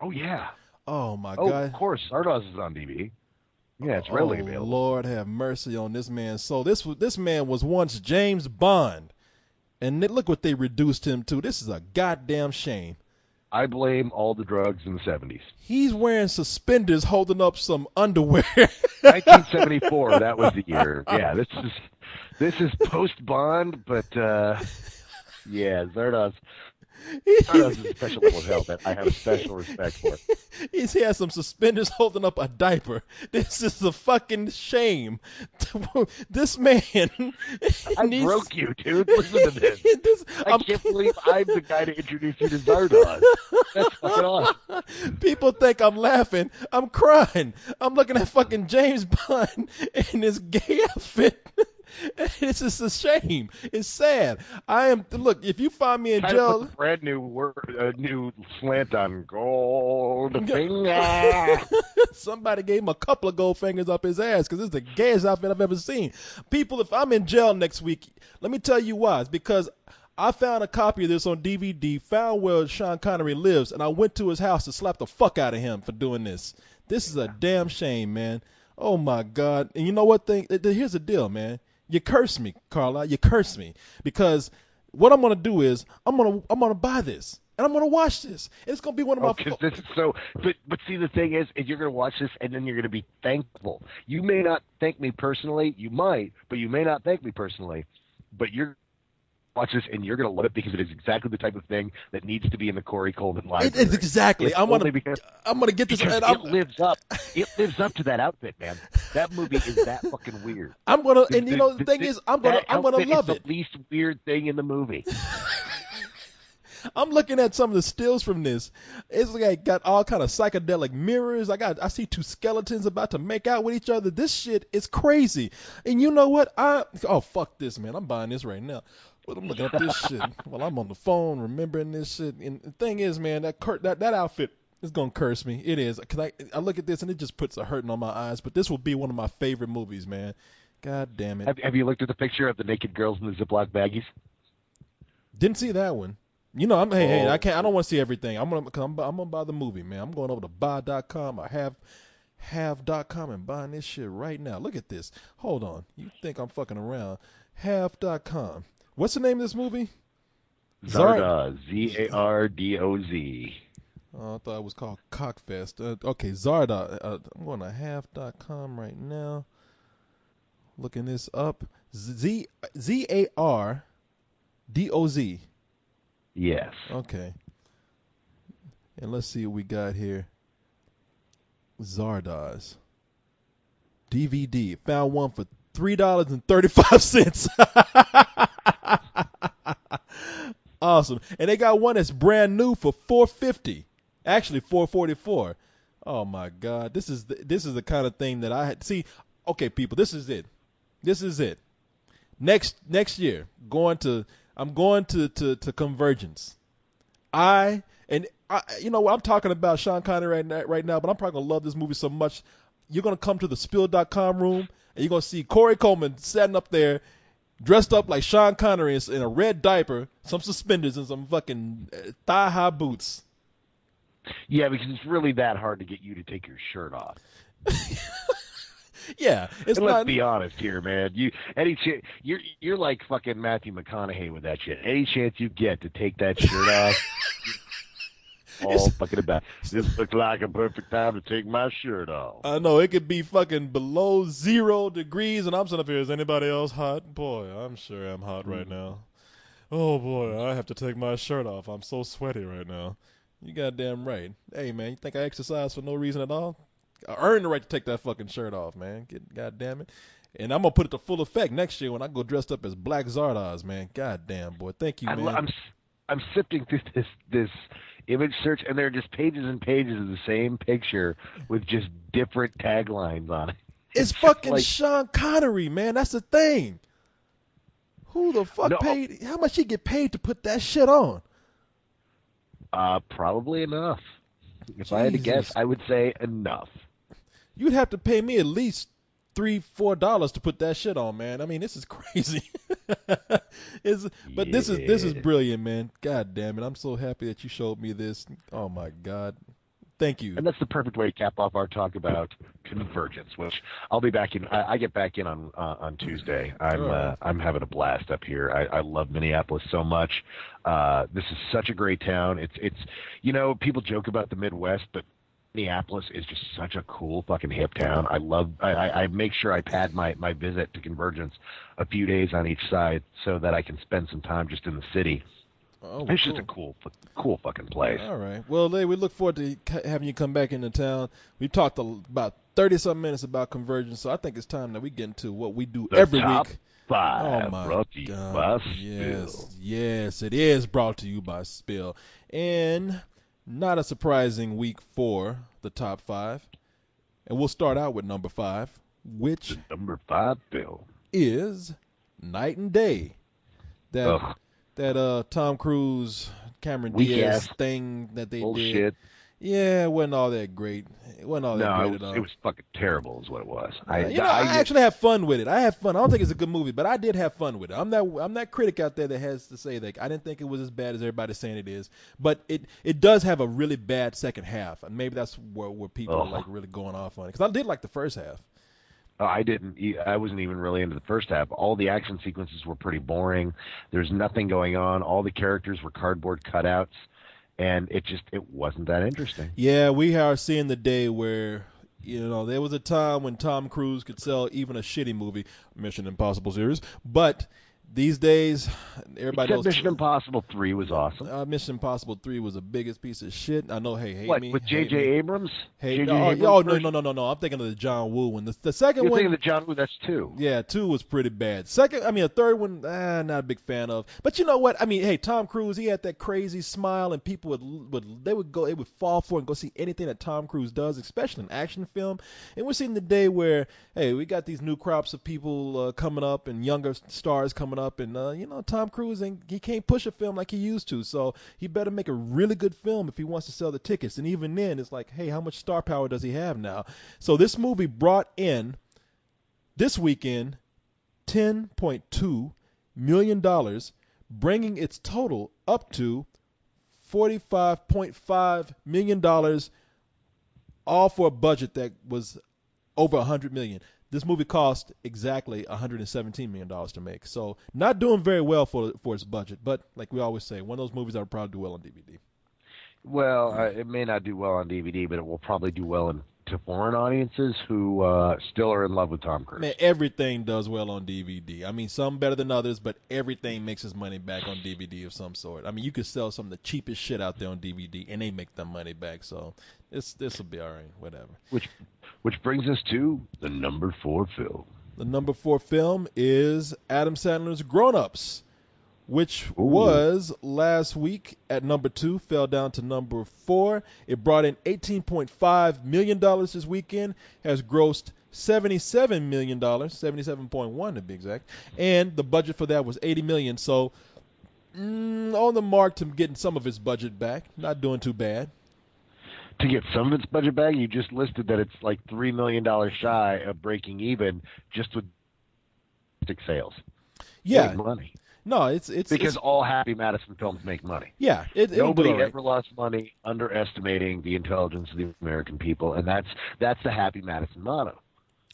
A: Oh yeah.
B: Oh my God.
A: Of course, Zardoz is on DVD. Yeah, it's readily available.
B: Lord have mercy on this man's soul. This man was once James Bond, and look what they reduced him to. This is a goddamn shame.
A: I blame all the drugs in the 70s.
B: He's wearing suspenders holding up some underwear.
A: 1974, that was the year. Yeah, this is post-Bond, but yeah, Zardoz. Zardoz is a special little hell that I have a special respect for.
B: He has some suspenders holding up a diaper. This is a fucking shame. This man.
A: Broke you, dude. Listen to this. I can't believe I'm the guy to introduce you to Zardoz. That's fucking awesome.
B: People think I'm laughing. I'm crying. I'm looking at fucking James Bond in his gay outfit. It's just a shame. It's sad. Look, if you find me in
A: Trying
B: jail,
A: to put a brand new new slant on Goldfinger.
B: somebody gave him a couple of gold fingers up his ass because it's the gayest outfit I've ever seen. People, if I'm in jail next week, let me tell you why. It's because I found a copy of this on DVD, found where Sean Connery lives, and I went to his house to slap the fuck out of him for doing this. This is a damn shame, man. Oh my God. And you know what thing? Here's the deal, man. You curse me, Carla. You curse me because what I'm gonna do is I'm gonna buy this and I'm gonna watch this. And it's gonna be one of my.
A: Because this is so. But see, the thing is you're gonna watch this and then you're gonna be thankful. You may not thank me personally. You might, but you may not thank me personally. But you're watch this and you're gonna love it because it is exactly the type of thing that needs to be in the Corey Coleman library.
B: It's exactly. I'm gonna get this. And
A: it lives up. It lives up to that outfit, man. That movie is that fucking weird.
B: The thing is, I'm gonna love it.
A: The least weird thing in the movie.
B: I'm looking at some of the stills from this. It's like got all kind of psychedelic mirrors. I see two skeletons about to make out with each other. This shit is crazy. And you know what? Fuck this, man. I'm buying this right now. But I'm looking up this shit while I'm on the phone, remembering this shit. And the thing is, man, that outfit is gonna curse me. It is. Cause I look at this and it just puts a hurting on my eyes. But this will be one of my favorite movies, man. God damn it.
A: Have you looked at the picture of the naked girls in the Ziploc baggies?
B: Didn't see that one. You know, I don't want to see everything. I'm gonna buy the movie, man. I'm going over to buy.com or have.com and buying this shit right now. Look at this. Hold on. You think I'm fucking around? Have.com. What's the name of this movie?
A: Zardoz. Zardoz.
B: Oh, I thought it was called Cockfest. Okay, Zardoz. I'm going to have.com right now. Looking this up. Zardoz.
A: Yes.
B: Okay. And let's see what we got here. Zardoz. DVD. Found one for $3.35. Awesome. And they got one that's brand new for $4.50. Actually $4.44. Oh my God. This is the kind of thing that I had. See, okay, people, this is it. This is it. Next year, I'm going to Convergence. You know what, I'm talking about Sean Connery right now, but I'm probably gonna love this movie so much. You're gonna come to the Spill.com room and you're gonna see Corey Coleman standing up there, dressed up like Sean Connery in a red diaper, some suspenders, and some fucking thigh-high boots.
A: Yeah, because it's really that hard to get you to take your shirt off.
B: Yeah,
A: and let's be honest here, man. You're like fucking Matthew McConaughey with that shit. Any chance you get to take that shirt off, all fucking about. This looks like a perfect time to take my shirt off.
B: I know it could be fucking below 0 degrees, and I'm sitting up here. Is anybody else hot? Boy, I'm sure I'm hot right now. Oh boy, I have to take my shirt off. I'm so sweaty right now. You goddamn right. Hey man, you think I exercise for no reason at all? I earned the right to take that fucking shirt off, man. God damn it. And I'm going to put it to full effect next year when I go dressed up as Black Zardoz, man. God damn, boy. Thank you, man.
A: I'm sifting through this image search, and there are just pages and pages of the same picture with just different taglines on it.
B: It's fucking like, Sean Connery, man. That's the thing. Who the fuck paid? How much he get paid to put that shit on?
A: Probably enough. If I had to guess, I would say enough.
B: You'd have to pay me at least $3-4 to put that shit on, man. I mean, this is crazy. But this is brilliant, man. God damn it. I'm so happy that you showed me this. Oh my God. Thank you.
A: And that's the perfect way to cap off our talk about Convergence, which I'll be back in. I get back in on Tuesday. I'm having a blast up here. I love Minneapolis so much. This is such a great town. It's people joke about the Midwest, but Minneapolis is just such a cool fucking hip town. I make sure I pad my visit to Convergence a few days on each side so that I can spend some time just in the city. Oh, it's just a cool fucking place.
B: All right. Well, we look forward to having you come back into town. We've talked about 30-some minutes about Convergence, so I think it's time that we get into what we do every
A: top
B: week.
A: 5
B: oh my
A: brought to you by
B: Spill. Yes, it is brought to you by Spill. And not a surprising week for the top 5. And we'll start out with number 5, which
A: the number 5 film
B: is night and day. That
A: Ugh.
B: that Tom Cruise, Cameron
A: Weak
B: Diaz
A: ass
B: thing that they did.
A: bullshit.
B: Yeah, it wasn't all that great. It wasn't all that
A: No,
B: great at
A: it
B: all.
A: was fucking terrible, is what it was.
B: I actually have fun with it. I have fun. I don't think it's a good movie, but I did have fun with it. I'm that critic out there that has to say that I didn't think it was as bad as everybody's saying it is. But it does have a really bad second half, and maybe that's where people are like really going off on it. Because I did like the first half.
A: I didn't. I wasn't even really into the first half. All the action sequences were pretty boring. There's nothing going on. All the characters were cardboard cutouts, and it wasn't that interesting.
B: Yeah, we are seeing the day where there was a time when Tom Cruise could sell even a shitty movie, Mission Impossible series, but these days, everybody knows.
A: Mission Impossible 3 was awesome.
B: Mission Impossible 3 was the biggest piece of shit. I know, hate
A: what,
B: me.
A: With J.J. Abrams?
B: No, I'm thinking of the John Woo one. The second
A: You're
B: one.
A: You're thinking of the John Woo, that's 2.
B: Yeah, 2 was pretty bad. A third one, not a big fan of. But you know what? I mean, hey, Tom Cruise, he had that crazy smile, and people would fall for it and go see anything that Tom Cruise does, especially an action film. And we're seeing the day where, hey, we got these new crops of people coming up and younger stars coming up, and Tom Cruise, he can't push a film like he used to, so he better make a really good film if he wants to sell the tickets. And even then, it's like, hey, how much star power does he have now? So this movie brought in, this weekend, $10.2 million, bringing its total up to $45.5 million, all for a budget that was over $100 million. This movie cost exactly $117 million to make. So not doing very well for its budget, but like we always say, one of those movies that will probably do well on DVD.
A: Well, it may not do well on DVD, but it will probably do well to foreign audiences who still are in love with Tom Cruise.
B: Man, everything does well on DVD. I mean, some better than others, but everything makes its money back on DVD of some sort. I mean, you could sell some of the cheapest shit out there on DVD, and they make them money back. So this will be all right, whatever.
A: Which brings us to the number 4 film.
B: The number 4 film is Adam Sandler's Grown Ups, which
A: Ooh.
B: was last week at number 2, fell down to number 4. It brought in $18.5 million this weekend, has grossed $77 million, 77.1 to be exact, and the budget for that was $80 million. So on the mark to getting some of its budget back, not doing too bad.
A: To get some of its budget back, you just listed that it's like $3 million shy of breaking even just with sales.
B: Yeah.
A: Money.
B: No, it's
A: because all Happy Madison films make money.
B: Yeah,
A: nobody ever lost money underestimating the intelligence of the American people, and that's the Happy Madison motto.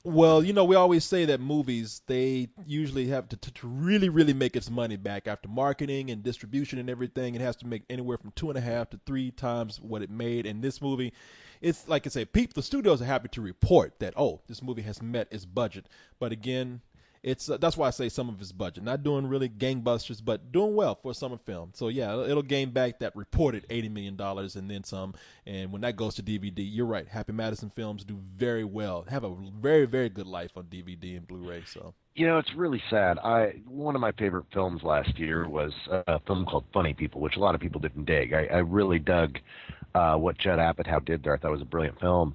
B: Well, we always say that movies, they usually have to really, really make its money back after marketing and distribution and everything. It has to make anywhere from 2.5 to 3 times what it made. And this movie, it's like I say, the studios are happy to report that, this movie has met its budget. But again, that's why I say some of its budget. Not doing really gangbusters, but doing well for a summer film. So yeah, it'll gain back that reported $80 million and then some. And when that goes to DVD, you're right. Happy Madison films do very well. Have a very, very good life on DVD and Blu-ray. So
A: it's really sad. One of my favorite films last year was a film called Funny People, which a lot of people didn't dig. I really dug what Judd Apatow did there. I thought it was a brilliant film.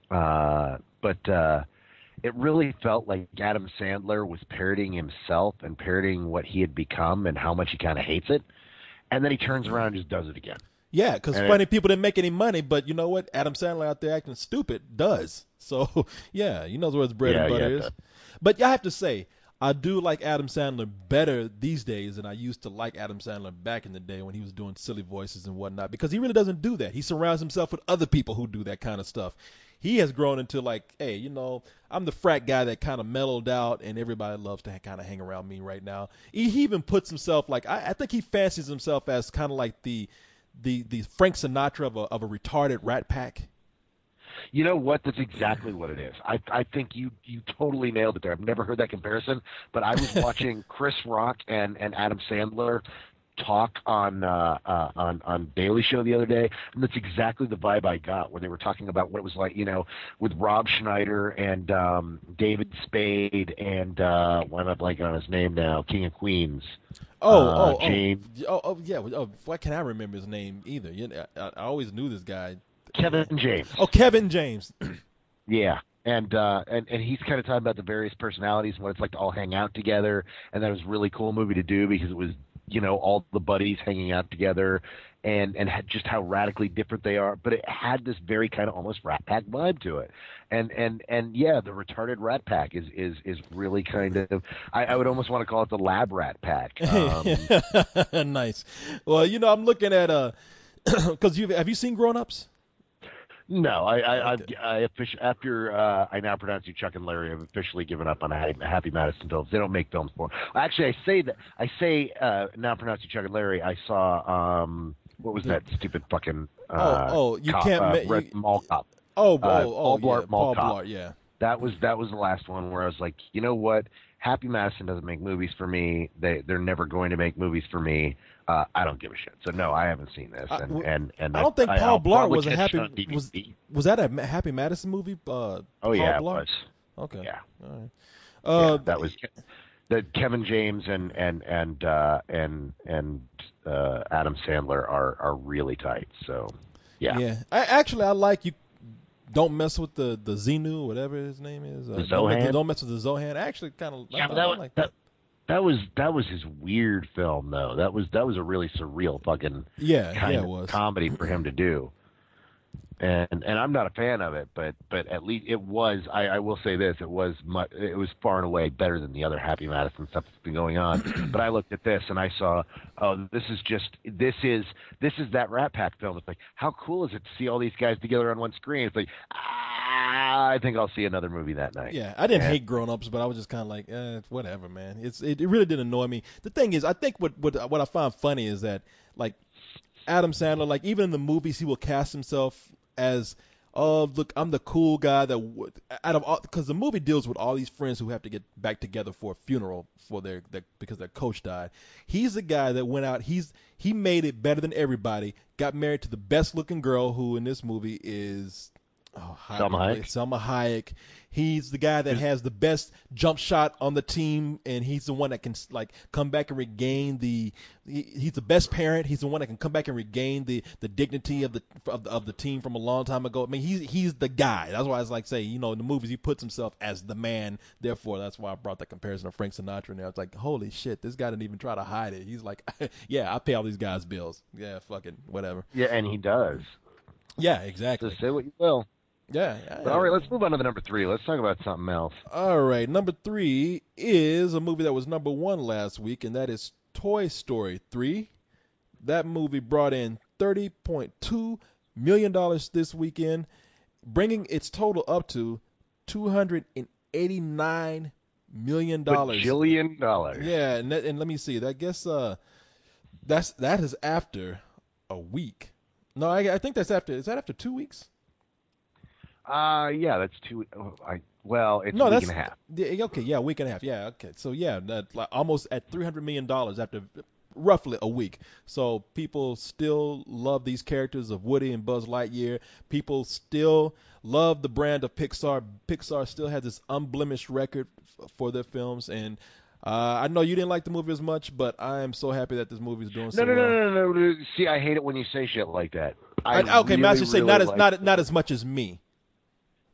A: But it really felt like Adam Sandler was parodying himself and parodying what he had become and how much he kind of hates it. And then he turns around and just does it again.
B: Yeah, because Funny People didn't make any money, but you know what? Adam Sandler out there acting stupid does. So, yeah, he knows where his bread and butter is. But I have to say, I do like Adam Sandler better these days than I used to like Adam Sandler back in the day when he was doing silly voices and whatnot, because he really doesn't do that. He surrounds himself with other people who do that kind of stuff. He has grown into like, hey, I'm the frat guy that kind of mellowed out, and everybody loves to kind of hang around me right now. He even puts himself like, I think he fancies himself as kind of like the Frank Sinatra of a retarded Rat Pack.
A: You know what? That's exactly what it is. I think you totally nailed it there. I've never heard that comparison, but I was watching Chris Rock and Adam Sandler talk on Daily Show the other day, and that's exactly the vibe I got when they were talking about what it was like, with Rob Schneider and David Spade and why am I blanking on his name now? King of Queens. James.
B: Yeah. Why can't I remember his name either? I always knew this guy.
A: Kevin James.
B: Oh, Kevin James.
A: Yeah. and he's kind of talking about the various personalities and what it's like to all hang out together, and that was a really cool movie to do because it was all the buddies hanging out together, and just how radically different they are, but it had this very kind of almost Rat Pack vibe to it, and yeah, the retarded Rat Pack is really kind of, I would almost want to call it the Lab Rat Pack.
B: Nice. Well, I'm looking at because have you seen Grown Ups?
A: No,
B: Okay.
A: after I now pronounce you Chuck and Larry, I've officially given up on Happy Madison films. They don't make films more. Actually, I say now pronounce you Chuck and Larry. I saw what was that stupid fucking
B: you can't
A: Red Mall Cop.
B: Paul
A: Blart
B: yeah,
A: Mall
B: Paul
A: Cop.
B: Blart, yeah.
A: That was the last one where I was like, you know what? Happy Madison doesn't make movies for me. They're never going to make movies for me. I don't give a shit. So no, I haven't seen this. And
B: I don't think Paul Blart was a happy. Was that a Happy Madison movie? Paul
A: yeah,
B: Blart?
A: it was.
B: Okay.
A: Yeah.
B: All
A: Yeah,
B: right.
A: that was that Kevin James and Adam Sandler are really tight. So yeah.
B: Yeah. I like you. Don't mess with the Xenu, whatever his name is.
A: The Zohan?
B: Don't mess with the Zohan. Actually, kind of.
A: Yeah,
B: I like that.
A: That was his weird film though. That was a really surreal fucking kind
B: it
A: of
B: was.
A: comedy for him to do. And I'm not a fan of it, but at least it was. I will say this: it was far and away better than the other Happy Madison stuff that's been going on. But I looked at this and I saw, oh, this is that Rat Pack film. It's like, how cool is it to see all these guys together on one screen? It's like, I think I'll see another movie that night.
B: Yeah, I didn't hate Grown Ups, but I was just kind of like, whatever, man. It really didn't annoy me. The thing is, I think what I find funny is that, like, Adam Sandler, like, even in the movies, he will cast himself as, oh, look, I'm the cool guy that out of all, because the movie deals with all these friends who have to get back together for a funeral for because their coach died. He's the guy that went out. He made it better than everybody. Got married to the best looking girl, who in this movie is Selma Hayek. He's the guy that has the best jump shot on the team, and he's the one that can like come back and regain he's the best parent. He's the one that can come back and regain the dignity of the team from a long time ago. I mean, he's the guy. That's why I was like, say, in the movies he puts himself as the man. Therefore, that's why I brought that comparison of Frank Sinatra in there. It's like, holy shit, this guy didn't even try to hide it. He's like, yeah, I pay all these guys' bills. Yeah, fucking whatever.
A: Yeah, and he does.
B: Yeah, exactly.
A: So say what you will.
B: Yeah.
A: But all right, let's move on to the number 3. Let's talk about something else.
B: All right, number 3 is a movie that was number 1 last week, and that is Toy Story 3. That movie brought in $30.2 million this weekend, bringing its total up to $289 million.
A: Bajillion dollars.
B: Yeah, and let me see. I guess that is after a week. No, I think that's after. Is that after 2 weeks?
A: Yeah, that's 2. It's a week and a half.
B: Okay, yeah, a week and a half. Yeah, okay. So yeah, that's like almost at $300 million after roughly a week. So people still love these characters of Woody and Buzz Lightyear. People still love the brand of Pixar. Pixar still has this unblemished record for their films, and I know you didn't like the movie as much, but I am so happy that this movie is doing so well.
A: No. See, I hate it when you say shit like that.
B: I should say not as much as me.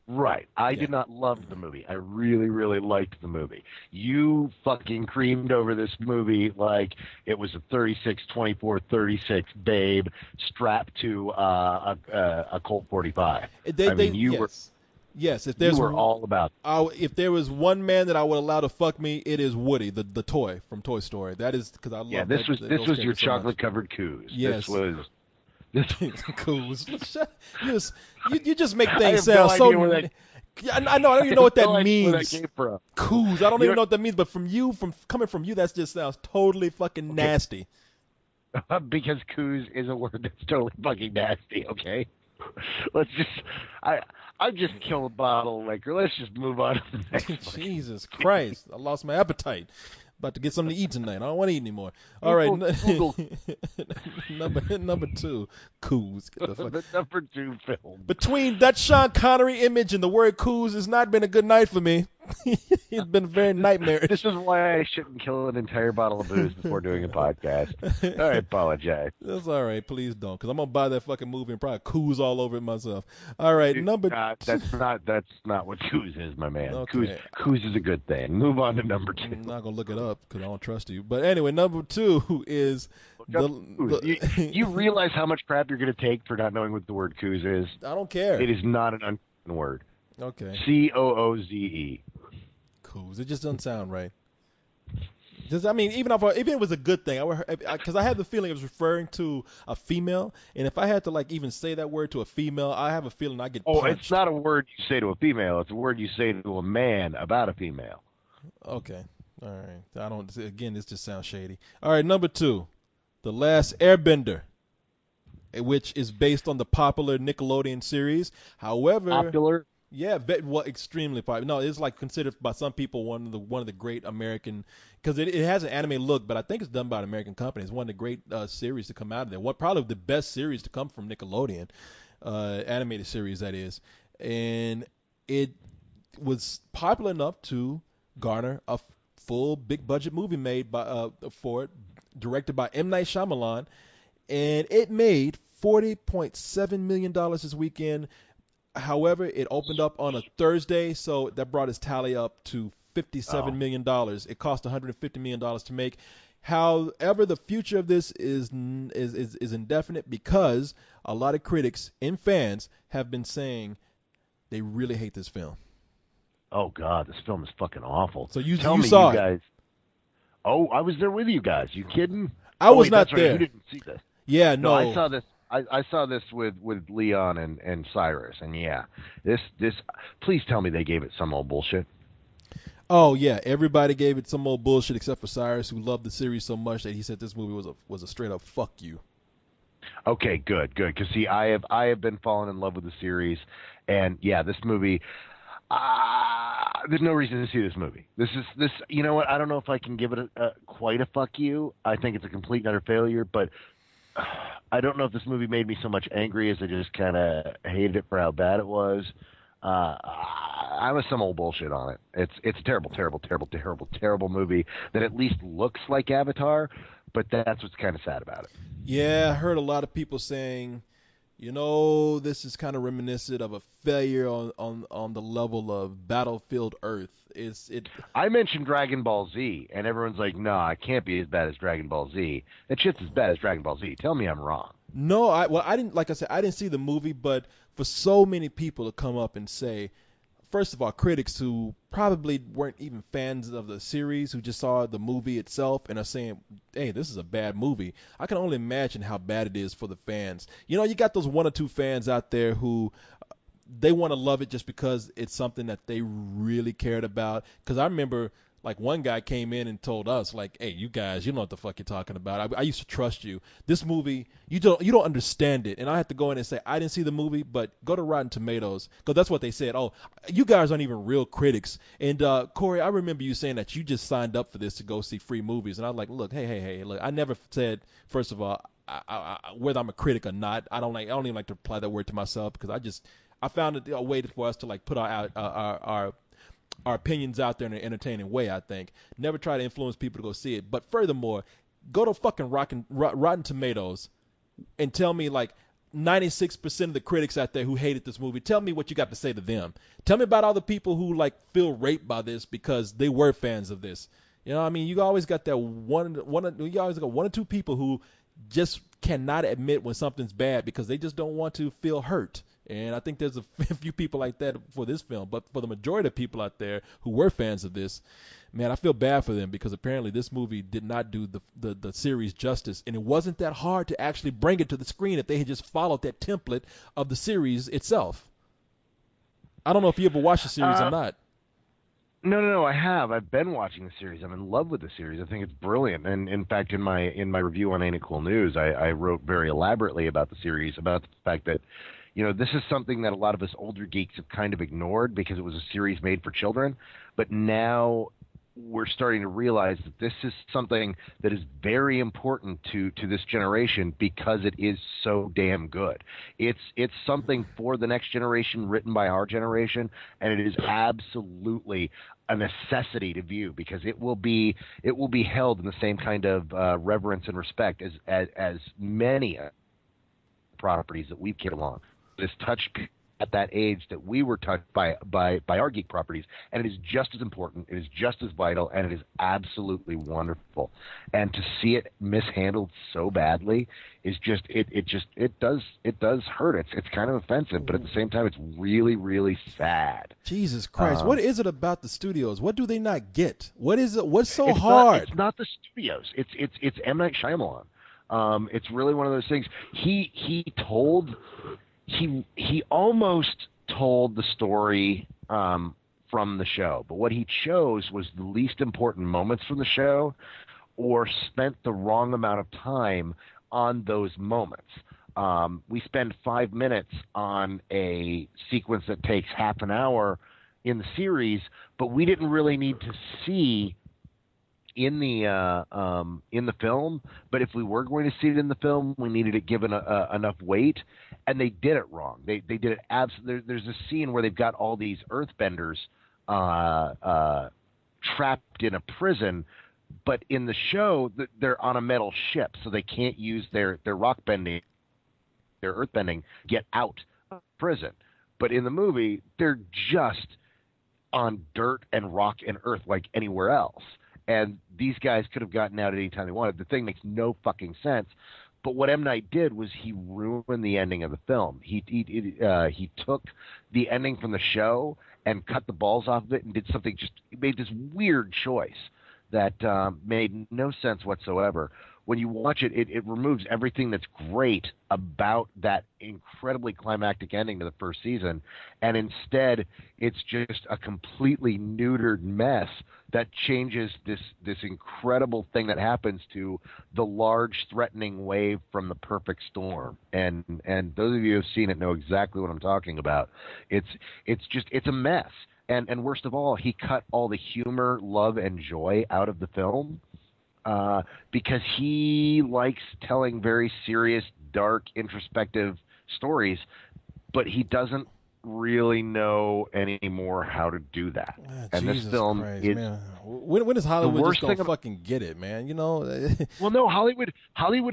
A: Right. I did not love the movie. I really, really liked the movie. You fucking creamed over this movie like it was a 36-24-36 babe strapped to a Colt 45. Yes, if there's, you were all about it.
B: If there was one man that I would allow to fuck me, it is Woody, the toy from Toy Story. That is because I love.
A: Yeah, this was your chocolate covered coos.
B: Yes.
A: This was.
B: Coos. You just make things sound so. I know. I don't even know what that means.
A: Where that came from.
B: Coos. I don't even know what that means. But coming from you, that just sounds totally fucking nasty.
A: Because coos is a word that's totally fucking nasty. Okay. Let's just. I just killed a bottle of liquor. Let's just move on to the next one.
B: Jesus Christ! I lost my appetite. About to get something to eat tonight. I don't want to eat anymore. All right.
A: Google.
B: number 2, Coos.
A: The number 2 film.
B: Between that Sean Connery image and the word Coos has not been a good night for me. It's been very nightmarish.
A: This is why I shouldn't kill an entire bottle of booze before doing a podcast. I apologize.
B: That's all right. Please don't, because I'm gonna buy that fucking movie and probably Coos all over it myself. All right, number.
A: That's not what Coos is, my man.
B: Okay.
A: Coos is a good thing. Move on to number 2.
B: I'm not gonna look it up because I don't trust you. But anyway, number 2 is
A: you realize how much crap you're gonna take for not knowing what the word Coos is?
B: I don't care.
A: It is not an uncommon word.
B: Okay.
A: Cooze.
B: Coos. It just doesn't sound right. Just, I mean, even if it was a good thing, because I had the feeling it was referring to a female, and if I had to like even say that word to a female, I have a feeling I get punched.
A: It's not a word you say to a female; it's a word you say to a man about a female.
B: Okay, all right. I don't. Again, this just sounds shady. All right, number 2, The Last Airbender, which is based on the popular Nickelodeon series. However,
A: Popular.
B: Yeah, extremely popular. No, it's like considered by some people one of the great American, because it has an anime look, but I think it's done by an American company. It's one of the great series to come out of there. Probably the best series to come from Nickelodeon, animated series that is, and it was popular enough to garner a full big budget movie made for it, directed by M. Night Shyamalan, and it made $40.7 million this weekend. However, it opened up on a Thursday, so that brought its tally up to $57 million. It cost $150 million to make. However, the future of this is indefinite, because a lot of critics and fans have been saying they really hate this film.
A: Oh God, this film is fucking awful.
B: So you
A: Tell me,
B: saw
A: you
B: it.
A: guys. Oh, I was there with you guys. You kidding?
B: I was not
A: that's right.
B: there.
A: You didn't see this.
B: Yeah, no.
A: I saw this. I saw this with Leon and Cyrus, and yeah, this. Please tell me they gave it some old bullshit.
B: Oh yeah, everybody gave it some old bullshit except for Cyrus, who loved the series so much that he said this movie was a straight up fuck you.
A: Okay, good. Because see, I have been falling in love with the series, and yeah, this movie. There's no reason to see this movie. This. You know what? I don't know if I can give it quite a fuck you. I think it's a complete and utter failure, but. I don't know if this movie made me so much angry as I just kind of hated it for how bad it was. I was some old bullshit on it. It's a terrible movie that at least looks like Avatar, but that's what's kind of sad about it.
B: Yeah, I heard a lot of people saying, this is kind of reminiscent of a failure on the level of Battlefield Earth.
A: I mentioned Dragon Ball Z, and everyone's like, "No, it can't be as bad as Dragon Ball Z. That shit's as bad as Dragon Ball Z." Tell me I'm wrong.
B: No, I didn't. Like I said, I didn't see the movie, but for so many people to come up and say, first of all, critics who probably weren't even fans of the series, who just saw the movie itself and are saying, hey, this is a bad movie. I can only imagine how bad it is for the fans. You got those 1 or 2 fans out there who they want to love it just because it's something that they really cared about. Because I remember, like, one guy came in and told us, like, hey, you guys, you know what the fuck you're talking about. I used to trust you. This movie, you don't understand it. And I had to go in and say, I didn't see the movie, but go to Rotten Tomatoes, because that's what they said. Oh, you guys aren't even real critics. And Corey, I remember you saying that you just signed up for this to go see free movies. And I was like, look, hey, look, I never said, first of all, whether I'm a critic or not. I don't even like to apply that word to myself, because I found it a way for us to like put our opinions out there in an entertaining way. I think never try to influence people to go see it. But furthermore, go to fucking Rotten Tomatoes and tell me, like, 96% of the critics out there who hated this movie, tell me what you got to say to them. Tell me about all the people who like feel raped by this because they were fans of this. You always got that you always got 1 or 2 people who just cannot admit when something's bad because they just don't want to feel hurt. And I think there's a few people like that for this film. But for the majority of people out there who were fans of this, man, I feel bad for them, because apparently this movie did not do the series justice. And it wasn't that hard to actually bring it to the screen if they had just followed that template of the series itself. I don't know if you ever watched the series or not.
A: No, I have. I've been watching the series. I'm in love with the series. I think it's brilliant. And in fact, in my review on Ain't It Cool News, I wrote very elaborately about the series, about the fact that, this is something that a lot of us older geeks have kind of ignored because it was a series made for children. But now we're starting to realize that this is something that is very important to this generation because it is so damn good. It's something for the next generation, written by our generation, and it is absolutely a necessity to view because it will be held in the same kind of reverence and respect as many properties that we've carried along. This touched at that age that we were touched by our geek properties, and it is just as important, it is just as vital, and it is absolutely wonderful. And to see it mishandled so badly is just it does hurt. It's kind of offensive, but at the same time it's really, really sad.
B: Jesus Christ, what is it about the studios? What do they not get? What is it? What's so hard?
A: It's not the studios. It's M. Night Shyamalan. It's really one of those things. He almost told the story from the show, but what he chose was the least important moments from the show, or spent the wrong amount of time on those moments. We spend 5 minutes on a sequence that takes half an hour in the series, but we didn't really need to see in the film. But if we were going to see it in the film, we needed it given enough weight, and they did it wrong. They did it there's a scene where they've got all these earthbenders trapped in a prison, but in the show they're on a metal ship, so they can't use their rock bending, their earthbending, get out of prison. But in the movie, they're just on dirt and rock and earth like anywhere else. And these guys could have gotten out at any time they wanted. The thing makes no fucking sense. But what M. Night did was he ruined the ending of the film. He took the ending from the show and cut the balls off of it and did something he made this weird choice that made no sense whatsoever. When you watch it, it removes everything that's great about that incredibly climactic ending to the first season, and instead it's just a completely neutered mess that changes this incredible thing that happens to the large threatening wave from the perfect storm. And those of you who have seen it know exactly what I'm talking about. It's a mess. And worst of all, he cut all the humor, love, and joy out of the film. Because he likes telling very serious, dark, introspective stories, but he doesn't really know anymore how to do that. And
B: Jesus
A: this film
B: Christ,
A: is
B: man. When is Hollywood just gonna fucking get it, man? You know?
A: Well, no, Hollywood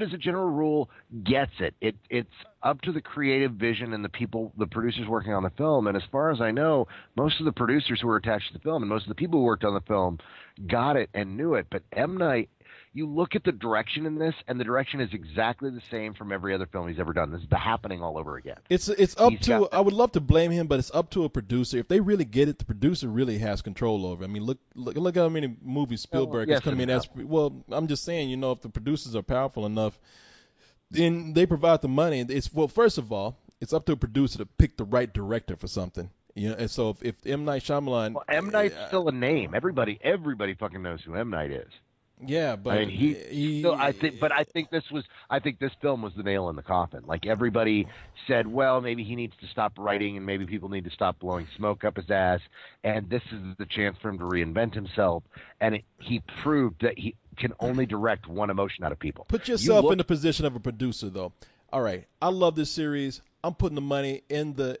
A: as a general rule gets it. It's up to the creative vision and the producers working on the film. And as far as I know, most of the producers who were attached to the film and most of the people who worked on the film got it and knew it. But M. Night, you look at the direction in this, and the direction is exactly the same from every other film he's ever done. This is The Happening all over again.
B: It's up to, I would love to blame him, but it's up to a producer. If they really get it, the producer really has control over it. I mean, look how many movies Spielberg has come in as. Well, I'm just saying, you know, if the producers are powerful enough, then they provide the money. First of all, it's up to a producer to pick the right director for something. You know, and so if M. Night Shyamalan,
A: M. Night's still a name. Everybody fucking knows who M. Night is.
B: Yeah, but
A: I mean, I think this film was the nail in the coffin. Like, everybody said, well, maybe he needs to stop writing, and maybe people need to stop blowing smoke up his ass, and this is the chance for him to reinvent himself. And he proved that he can only direct one emotion out of people.
B: Put yourself in the position of a producer, though. All right, I love this series. I'm putting the money and the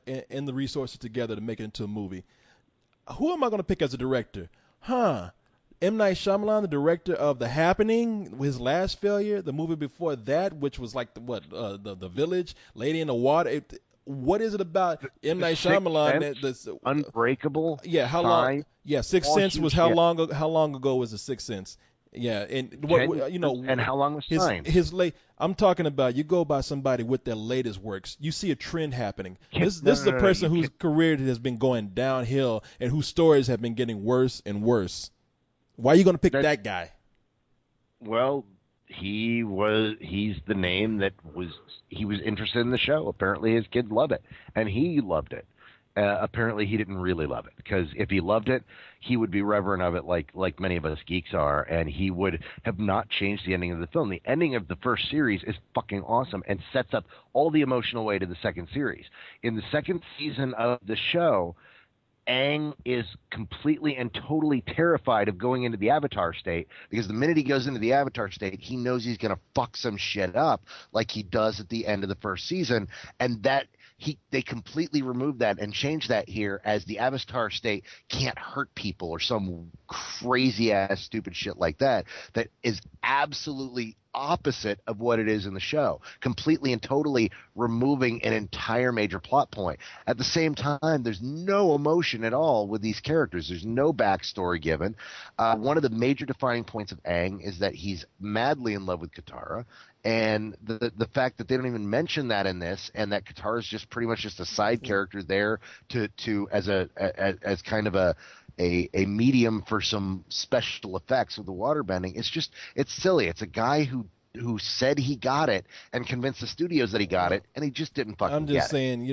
B: resources together to make it into a movie. Who am I going to pick as a director? M. Night Shyamalan, the director of The Happening, his last failure, the movie before that, which was like the Village, Lady in the Water. What is it about M. Night Shyamalan?
A: Unbreakable.
B: Yeah, how long? Yeah, Sixth Sense was how long ago was the Sixth Sense? Yeah, and
A: and how long was Signs?
B: I'm talking about, you go by somebody with their latest works, you see a trend happening. This is a person whose career has been going downhill and whose stories have been getting worse and worse. Why are you going to pick that guy?
A: Well, he's the name that he was interested in the show. Apparently his kids love it, and he loved it. Apparently he didn't really love it, because if he loved it, he would be reverent of it like many of us geeks are, and he would have not changed the ending of the film. The ending of the first series is fucking awesome and sets up all the emotional way to the second series. In the second season of the show, Aang is completely and totally terrified of going into the Avatar state, because the minute he goes into the Avatar state, he knows he's going to fuck some shit up like he does at the end of the first season, and that they completely remove that and change that here as the Avatar state can't hurt people or some crazy ass stupid shit like that is absolutely opposite of what it is in the show, completely and totally removing an entire major plot point. At the same time, there's no emotion at all with these characters. There's no backstory given. One of the major defining points of Aang is that he's madly in love with Katara, and the fact that they don't even mention that in this, and that Katara is just pretty much just a side character there to as kind of a medium for some special effects with the waterbending. It's silly. It's a guy who said he got it and convinced the studios that he got it, and he just didn't fucking get it.
B: I'm just saying,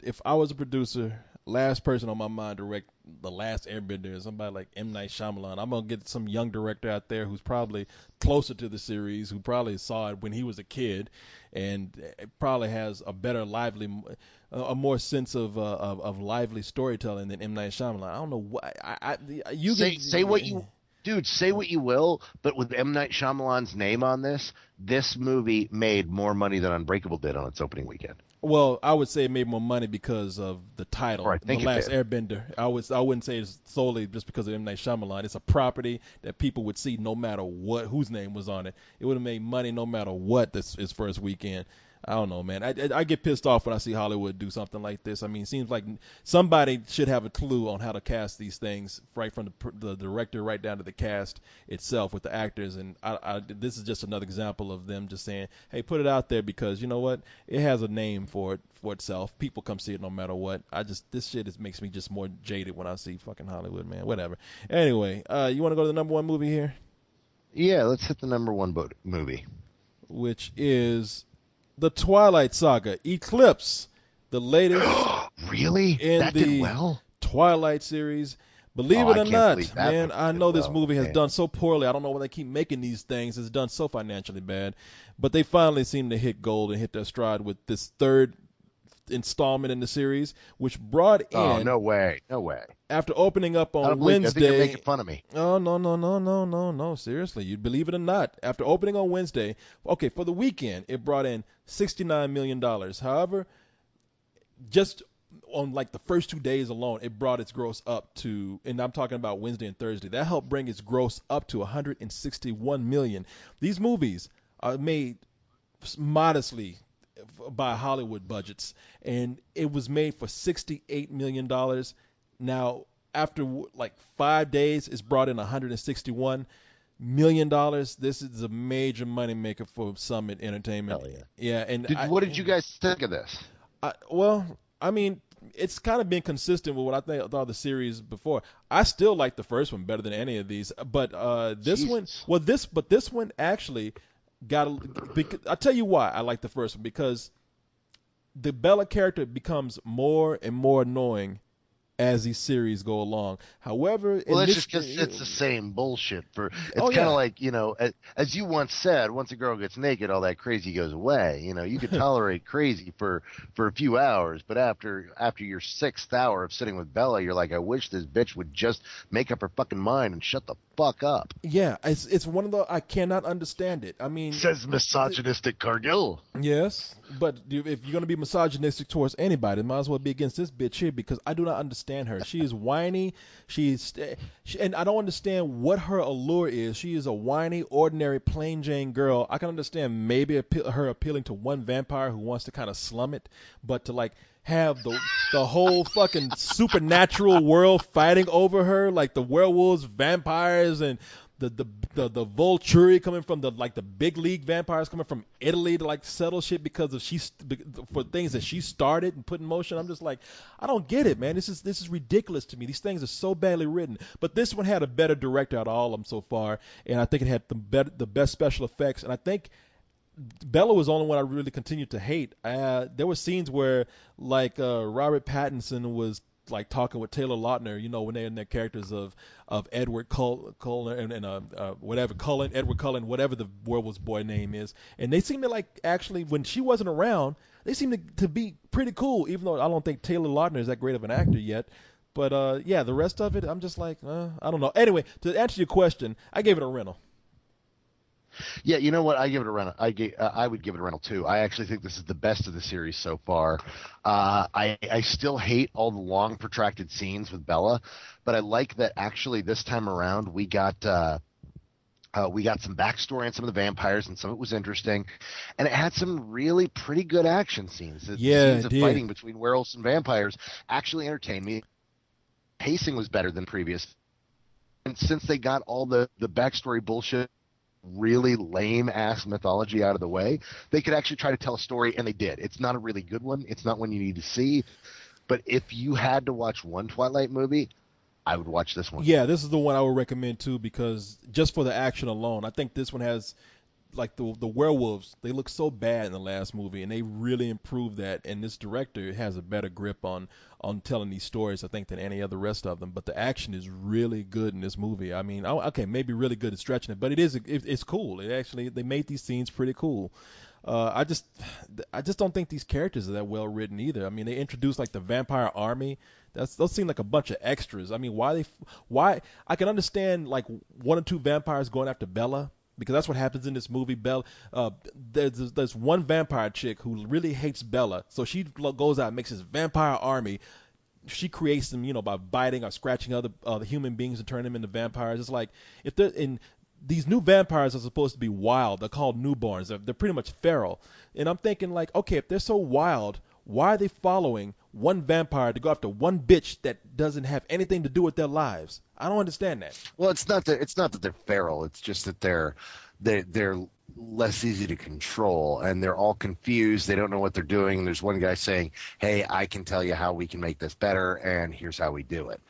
B: if I was a producer, last person on my mind to direct The Last Airbender is somebody like M. Night Shyamalan. I'm going to get some young director out there who's probably closer to the series, who probably saw it when he was a kid, and probably has a better a more sense of lively storytelling than M. Night Shyamalan. I don't know why.
A: Say what you... Dude, say what you will, but with M. Night Shyamalan's name on this movie made more money than Unbreakable did on its opening weekend.
B: Well, I would say it made more money because of the title, The Last Airbender. I wouldn't say it's solely just because of M. Night Shyamalan. It's a property that people would see no matter whose name was on it. It would have made money no matter what its first weekend. I don't know, man. I get pissed off when I see Hollywood do something like this. I mean, it seems like somebody should have a clue on how to cast these things, right from the director right down to the cast itself with the actors. And this is just another example of them just saying, hey, put it out there because, you know what? It has a name for itself. People come see it no matter what. This shit makes me just more jaded when I see fucking Hollywood, man. Whatever. Anyway, you want to go to the number one movie here?
A: Yeah, let's hit the number one movie.
B: Which is The Twilight Saga: Eclipse, the latest
A: really
B: in
A: that
B: the
A: did well?
B: Twilight series. Believe it or not, man, I know this movie has done so poorly. I don't know why they keep making these things. It's done so financially bad. But they finally seem to hit gold and hit their stride with this third installment in the series, which brought in...
A: Oh, no way.
B: After opening up on Wednesday...
A: I think you're making fun of me.
B: Oh, no. Seriously, you believe it or not. After opening on Wednesday, okay, for the weekend, it brought in $69 million. However, just on like the first 2 days alone, it brought its gross up to, and I'm talking about Wednesday and Thursday, that helped bring its gross up to $161 million. These movies are made modestly by Hollywood budgets, and it was made for $68 million. Now, after like 5 days, it's brought in $161 million. This is a major moneymaker for Summit Entertainment.
A: Hell yeah.
B: Yeah, and
A: what did you guys think of this?
B: Well, I mean, it's kind of been consistent with what I thought of the series before. I still like the first one better than any of these, but this one actually I'll tell you why I like the first one, because the Bella character becomes more and more annoying as these series go along. However,
A: that's just because it's the same bullshit. It's kind of like, as you once said, once a girl gets naked, all that crazy goes away. You could tolerate crazy for a few hours, but after your 6th hour of sitting with Bella, you're like, I wish this bitch would just make up her fucking mind and shut the fuck up.
B: Yeah, it's one of the, I cannot understand it. I mean,
A: says misogynistic Cargill.
B: Yes, but if you're going to be misogynistic towards anybody, it might as well be against this bitch here, because I do not understand her. She is whiny. And I don't understand what her allure is. She is a whiny, ordinary, plain Jane girl. I can understand maybe her appealing to one vampire who wants to kind of slum it, but to like have the whole fucking supernatural world fighting over her, like the werewolves, vampires, and the Volturi coming from the big league vampires coming from Italy to like settle shit because for things that she started and put in motion. I'm just like, I don't get it, man. This is ridiculous to me. These things are so badly written. But this one had a better director out of all of them so far, and I think it had the best special effects. And I think Bella was the only one I really continued to hate. There were scenes where like Robert Pattinson was like talking with Taylor Lautner, when they're in their characters of Edward Cullen and Edward Cullen, whatever the werewolf's boy name is, and they seem to like, actually when she wasn't around, they seem to be pretty cool, even though I don't think Taylor Lautner is that great of an actor yet. But yeah, the rest of it, I'm just like, I don't know. Anyway, to answer your question, I gave it a rental.
A: Yeah, you know what? I give it a rental. I would give it a rental too. I actually think this is the best of the series so far. I still hate all the long protracted scenes with Bella, but I like that actually this time around we got some backstory on some of the vampires, and some of it was interesting, and it had some really pretty good action scenes. The scenes of fighting between werewolves and vampires actually entertained me. Pacing was better than previous, and since they got all the backstory bullshit, really lame ass mythology out of the way, they could actually try to tell a story, and they did. It's not a really good one. It's not one you need to see, but if you had to watch one Twilight movie, I would watch this one.
B: Yeah, this is the one I would recommend too, because just for the action alone, I think this one has, like, the werewolves, they look so bad in the last movie, and they really improved that. And this director has a better grip on telling these stories, I think, than any other rest of them. But the action is really good in this movie. I mean, okay, maybe really good at stretching it, but it's cool. They made these scenes pretty cool. I just don't think these characters are that well written either. I mean, they introduced like the vampire army. Those seem like a bunch of extras. I mean, why I can understand like one or two vampires going after Bella, because that's what happens in this movie. Bella, there's one vampire chick who really hates Bella, so she goes out and makes this vampire army. She creates them, by biting or scratching other human beings and turning them into vampires. It's like, if they're in these new vampires are supposed to be wild. They're called newborns. They're pretty much feral. And I'm thinking, like, okay, if they're so wild, why are they following one vampire to go after one bitch that doesn't have anything to do with their lives? I don't understand that.
A: Well, it's not that they're feral. It's just that they're less easy to control, and they're all confused. They don't know what they're doing. There's one guy saying, "Hey, I can tell you how we can make this better, and here's how we do it."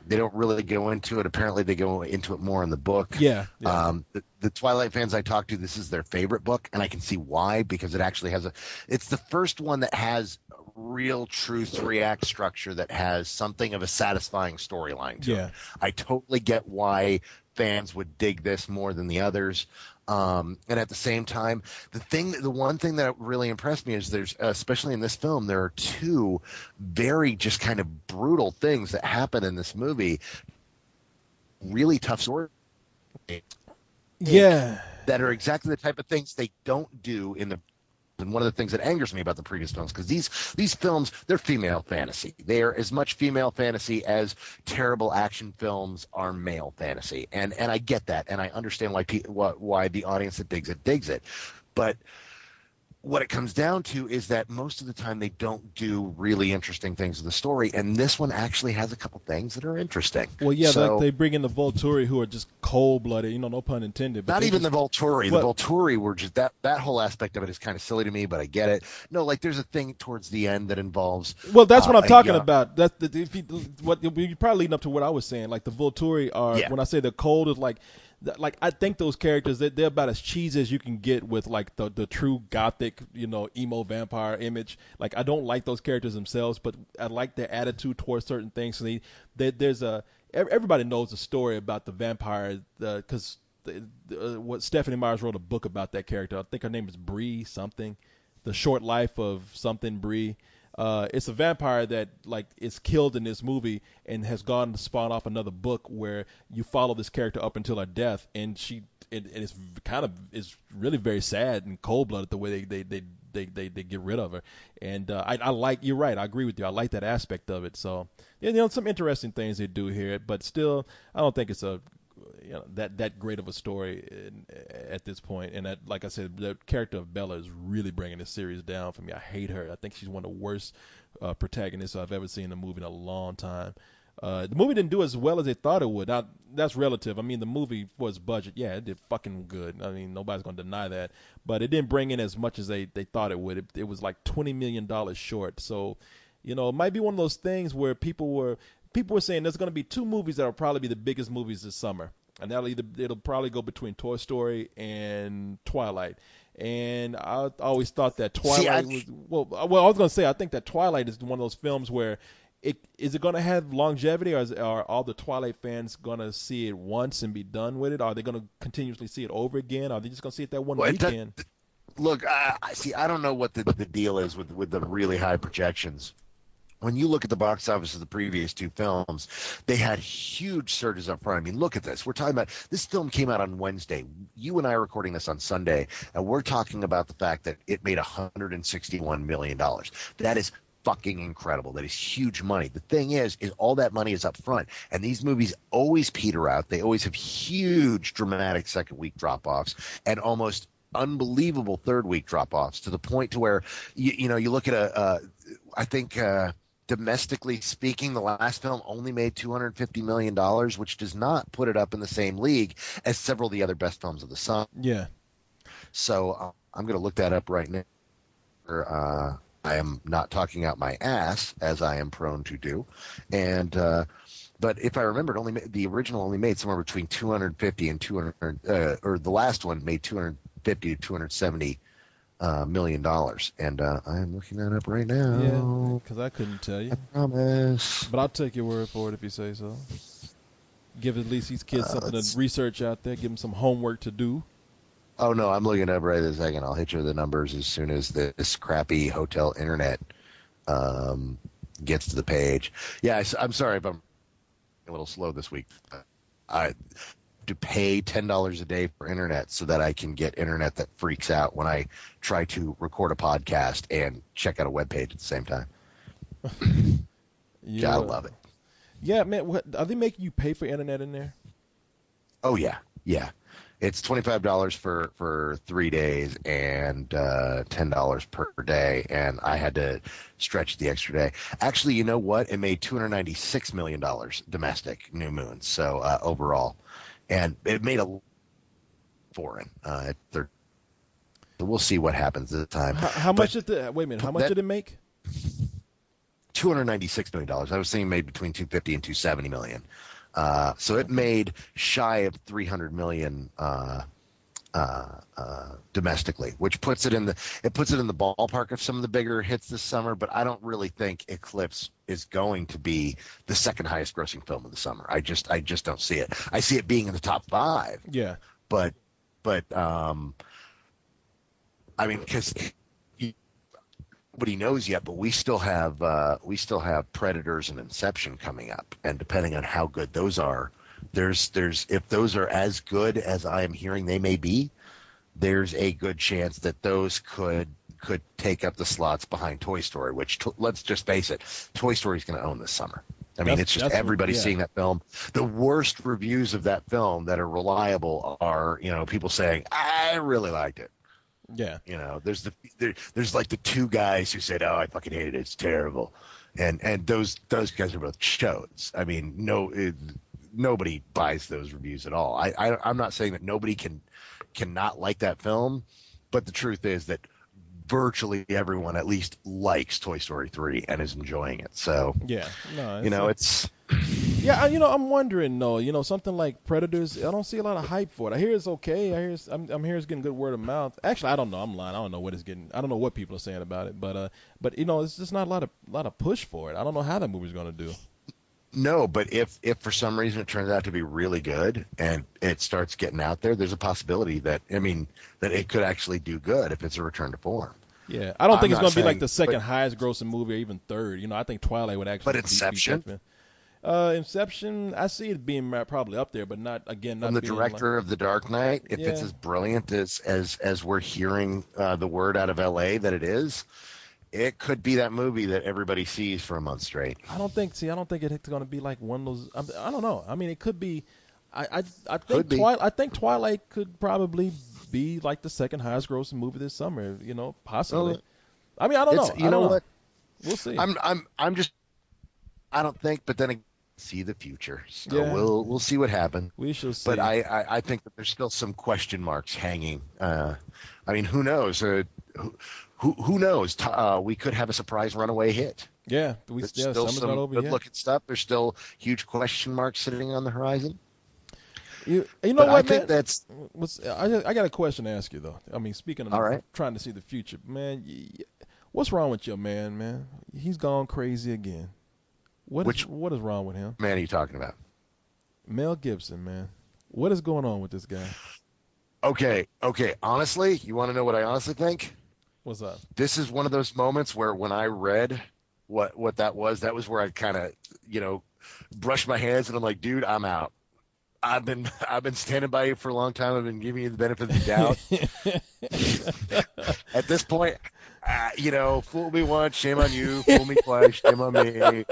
A: They don't really go into it. Apparently, they go into it more in the book.
B: Yeah.
A: The Twilight fans I talked to, this is their favorite book, and I can see why, because it actually has it's the first one that has real, true 3-act structure that has something of a satisfying storyline to it. I totally get why fans would dig this more than the others. And at the same time, the one thing that really impressed me is there's, especially in this film, there are two very just kind of brutal things that happen in this movie. Really tough stories.
B: Yeah.
A: That are exactly the type of things they don't do in the. And one of the things that angers me about the previous films, because these films, they're female fantasy. They are as much female fantasy as terrible action films are male fantasy. And I get that, and I understand why the audience that digs it. But what it comes down to is that most of the time they don't do really interesting things with the story, and this one actually has a couple things that are interesting.
B: Well, yeah, like they bring in the Volturi, who are just cold-blooded, no pun intended. But
A: not even the Volturi. The Volturi were just that whole aspect of it is kind of silly to me, but I get it. No, like there's a thing towards the end that involves.
B: Well, that's what I'm talking about. That's you're probably leading up to what I was saying. Like the Volturi are, when I say they're cold, is like I think those characters, they're about as cheesy as you can get with like the true gothic, emo vampire image. Like I don't like those characters themselves, but I like their attitude towards certain things. So everybody knows the story about the vampire, because what Stephanie Myers wrote a book about that character. I think her name is Bree something, The Short Life of something Bree. It's a vampire that like is killed in this movie and has gone to spawn off another book where you follow this character up until her death, and it's really very sad and cold blooded the way they get rid of her. And I like, you're right, I agree with you. I like that aspect of it. So some interesting things they do here, but still I don't think it's that great of a story at this point. And that, like I said, the character of Bella is really bringing this series down for me. I hate her. I think she's one of the worst protagonists I've ever seen in a movie in a long time. The movie didn't do as well as they thought it would. Now, that's relative. I mean, the movie for its budget, it did fucking good. I mean, nobody's going to deny that. But it didn't bring in as much as they thought it would. It was like $20 million short. So, it might be one of those things where people were saying there's going to be two movies that will probably be the biggest movies this summer. And it'll probably go between Toy Story and Twilight. And I always thought that Twilight was I was going to say, I think that Twilight is one of those films where is it going to have longevity, or are all the Twilight fans going to see it once and be done with it? Are they going to continuously see it over again? Are they just going to see it that one weekend?
A: Look, I don't know what the deal is with the really high projections when you look at the box office of the previous two films, they had huge surges up front. I mean, look at this. We're talking about this film came out on Wednesday. You and I are recording this on Sunday, and we're talking about the fact that it made $161 million. That is fucking incredible. That is huge money. The thing is all that money is up front, and these movies always peter out. They always have huge, dramatic second week drop-offs and almost unbelievable third week drop-offs to the point to where you look at I think domestically speaking, the last film only made $250 million, which does not put it up in the same league as several of the other best films of the summer.
B: Yeah.
A: So I'm going to look that up right now. I am not talking out my ass, as I am prone to do. And but if I remember, the original only made somewhere between 250 and 200, or the last one made 250 to 270 $1 million, and I'm looking that up right now.
B: Yeah, because I couldn't tell you.
A: I promise.
B: But I'll take your word for it if you say so. Give at least these kids something to research out there. Give them some homework to do.
A: Oh no, I'm looking up right this second. I'll hit you with the numbers as soon as this crappy hotel internet gets to the page. Yeah, I'm sorry if I'm a little slow this week. I to pay $10 a day for internet so that I can get internet that freaks out when I try to record a podcast and check out a webpage at the same time.
B: Yeah.
A: Gotta love it.
B: Yeah, man. Are they making you pay for internet in there?
A: Oh yeah. It's $25 for 3 days and $10 per day, and I had to stretch the extra day. Actually, you know what? It made $296 million domestic, New Moon. So overall. And it made a foreign. So we'll see what happens this time.
B: How much did How much did it make?
A: $296 million. I was saying made between 250 and 270 million. So it made shy of 300 million domestically, which puts it in the ballpark of some of the bigger hits this summer. But I don't really think Eclipse is going to be the second highest grossing film of the summer. I just don't see it. I see it being in the top 5.
B: Yeah.
A: But I mean, because nobody knows yet, but we still have Predators and Inception coming up, and depending on how good those are, there's if those are as good as I am hearing they may be, there's a good chance that those could take up the slots behind Toy Story, which let's just face it, Toy Story is going to own this summer. I mean, it's just everybody's seeing that film. The worst reviews of that film that are reliable are, people saying, I really liked it.
B: Yeah.
A: There's like the two guys who said, oh, I fucking hated it. It's terrible. And those guys are both shows. I mean, nobody buys those reviews at all. I'm not saying that nobody cannot like that film, but the truth is that virtually everyone at least likes Toy Story 3 and is enjoying it. So,
B: yeah,
A: it's
B: yeah, I'm wondering though, something like Predators, I don't see a lot of hype for it. I hear it's okay. I'm hearing it's getting good word of mouth. Actually, I don't know. I'm lying. I don't know what it's getting. I don't know what people are saying about it, but it's just not a lot of push for it. I don't know how that movie's going to do.
A: No, but if for some reason it turns out to be really good and it starts getting out there, there's a possibility that it could actually do good if it's a return to form.
B: Yeah, I don't think it's going to be like the second highest grossing movie or even third. I think Twilight would actually.
A: But Inception.
B: Inception, I see it being probably up there, but not
A: from the director of The Dark Knight. If it's as brilliant as we're hearing the word out of L.A. that it is, it could be that movie that everybody sees for a month straight.
B: I don't think it's going to be like one of those. I don't know. I mean, it could be. I think Twilight could probably be like the second highest grossing movie this summer. Possibly. I mean, I don't know.
A: You know what?
B: We'll see.
A: I'm just. I don't think, but then see the future. So we'll see what happens.
B: We shall see.
A: But I think that there's still some question marks hanging. I mean, who knows? Who knows? We could have a surprise runaway hit.
B: Yeah,
A: there's still some good-looking stuff. There's still huge question marks sitting on the horizon.
B: You know what, man?
A: That's.
B: I got a question to ask you though. I mean, speaking of trying to see the future, man, what's wrong with your man? Man, he's gone crazy again. What is wrong with him?
A: Man, are you talking about?
B: Mel Gibson, man. What is going on with this guy?
A: Okay. Honestly, you want to know what I honestly think?
B: What's up?
A: This is one of those moments where when I read what that was. That was where I kind of, brushed my hands and I'm like, dude, I'm out. I've been standing by you for a long time. I've been giving you the benefit of the doubt. At this point, fool me once, shame on you. Fool me twice, shame on me.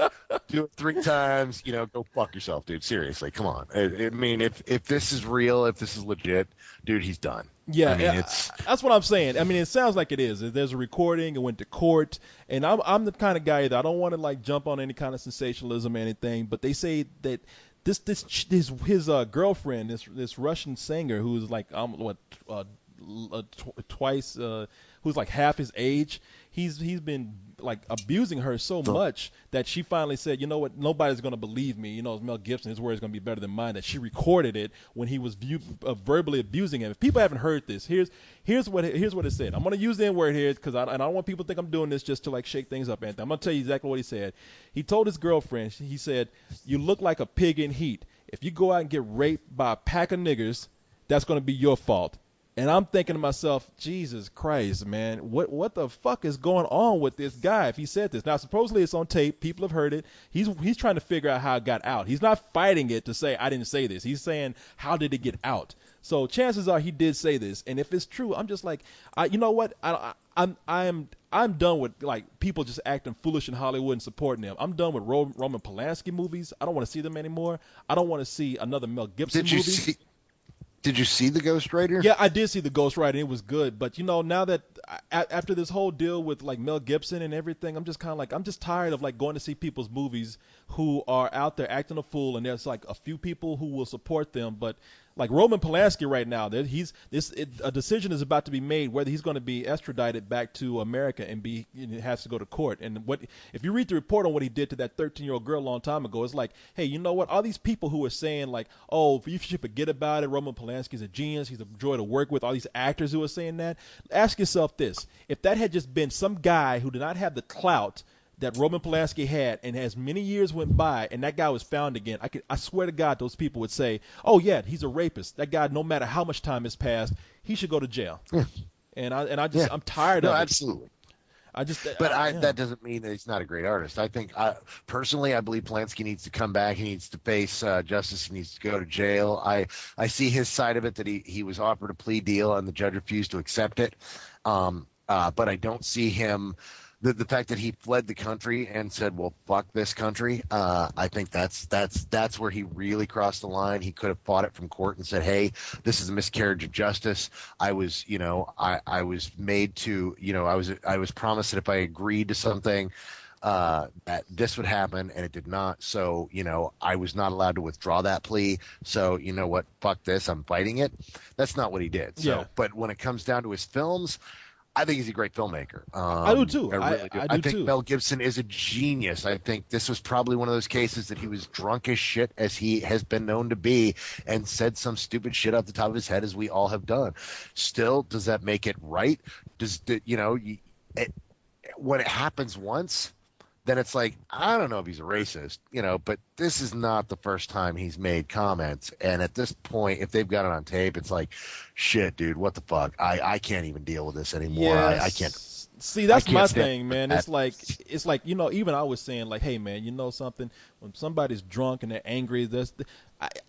A: Do it 3 times, go fuck yourself, dude. Seriously, come on. I mean, if this is real, if this is legit, dude, he's done.
B: Yeah, I mean, that's what I'm saying. I mean, it sounds like it is. There's a recording. It went to court, and I'm the kind of guy that I don't want to like jump on any kind of sensationalism or anything. But they say that his girlfriend, this Russian singer who's like twice who's like half his age. He's been like abusing her so much that she finally said, you know what, nobody's gonna believe me. It's Mel Gibson. His word is gonna be better than mine. That she recorded it when he was verbally abusing him. If people haven't heard this, here's what it said. I'm gonna use the N-word here because I don't want people to think I'm doing this just to like shake things up, Anthony. I'm gonna tell you exactly what he said. He told his girlfriend, he said, "You look like a pig in heat. If you go out and get raped by a pack of niggers, that's gonna be your fault." And I'm thinking to myself, Jesus Christ, man, what the fuck is going on with this guy if he said this? Now, supposedly it's on tape. People have heard it. He's trying to figure out how it got out. He's not fighting it to say, I didn't say this. He's saying, how did it get out? So chances are he did say this. And if it's true, I'm just like, you know what? I'm done with like people just acting foolish in Hollywood and supporting them. I'm done with Roman Polanski movies. I don't want to see them anymore. I don't want to see another Mel Gibson movie.
A: Did you see the Ghost Rider?
B: Yeah, I did see the Ghost Rider. It was good, but now that after this whole deal with like Mel Gibson and everything, I'm just kind of like I'm just tired of like going to see people's movies who are out there acting a fool, and there's like a few people who will support them, but like Roman Polanski right now, a decision is about to be made whether he's going to be extradited back to America and has to go to court. And if you read the report on what he did to that 13-year-old girl a long time ago, it's like, hey, you know what? All these people who are saying like, oh, you should forget about it. Roman Polanski's a genius. He's a joy to work with. All these actors who are saying that. Ask yourself this: if that had just been some guy who did not have the clout that Roman Polanski had, and as many years went by, and that guy was found again, I swear to God, those people would say, "Oh yeah, he's a rapist. That guy, no matter how much time has passed, he should go to jail." Yeah. And I'm tired of it.
A: Absolutely. That doesn't mean that he's not a great artist. I think, personally, I believe Polanski needs to come back. He needs to face justice. He needs to go to jail. I see his side of it, that he was offered a plea deal and the judge refused to accept it. But I don't see him. The fact that he fled the country and said, well, fuck this country, I think that's where he really crossed the line. He could have fought it from court and said, hey, this is a miscarriage of justice. I was made to, I was promised that if I agreed to something, that this would happen, and it did not. So, I was not allowed to withdraw that plea. So, you know what? Fuck this. I'm fighting it. That's not what he did. So, yeah. But when it comes down to his films, I think he's a great filmmaker.
B: I do too.
A: I really do. I think
B: too.
A: Mel Gibson is a genius. I think this was probably one of those cases that he was drunk as shit, as he has been known to be, and said some stupid shit off the top of his head, as we all have done. Still, does that make it right? When it happens once, then it's like, I don't know if he's a racist, but this is not the first time he's made comments. And at this point, if they've got it on tape, it's like, shit, dude, what the fuck? I can't even deal with this anymore. Yes. I can't.
B: See, that's my thing, man. It's like, even I was saying, like, hey, man, you know something? When somebody's drunk and they're angry,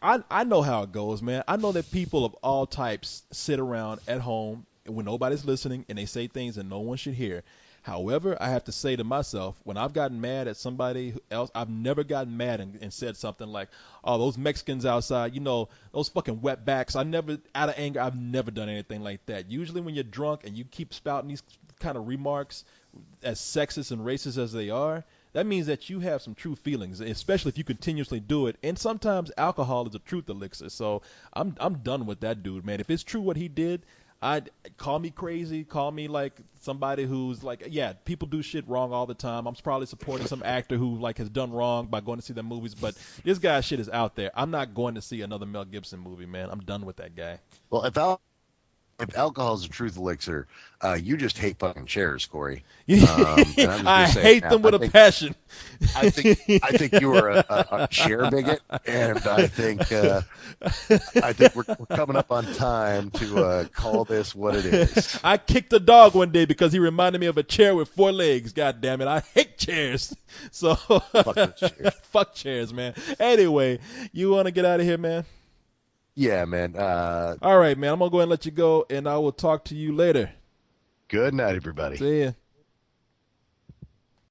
B: I know how it goes, man. I know that people of all types sit around at home when nobody's listening and they say things that no one should hear. However, I have to say to myself, when I've gotten mad at somebody else, I've never gotten mad and said something like, oh, those Mexicans outside, those fucking wetbacks. Out of anger, I've never done anything like that. Usually when you're drunk and you keep spouting these kind of remarks, as sexist and racist as they are, that means that you have some true feelings, especially if you continuously do it. And sometimes alcohol is a truth elixir. So I'm done with that dude, man. If it's true what he did, I'd call me crazy, call me like somebody who's like, yeah, people do shit wrong all the time. I'm probably supporting some actor who like has done wrong by going to see their movies, but this guy's shit is out there. I'm not going to see another Mel Gibson movie, man. I'm done with that guy.
A: Well, if if alcohol is a truth elixir, you just hate fucking chairs, Corey.
B: I hate them with a passion.
A: I think you are a chair bigot, and I think we're coming up on time to call this what it is.
B: I kicked a dog one day because he reminded me of a chair with 4 legs. God damn it, I hate chairs. So
A: fuck chairs.
B: Fuck chairs, man. Anyway, you want to get out of here, man?
A: Yeah, man.
B: All right, man. I'm gonna go ahead and let you go, and I will talk to you later.
A: Good night, everybody.
B: See ya.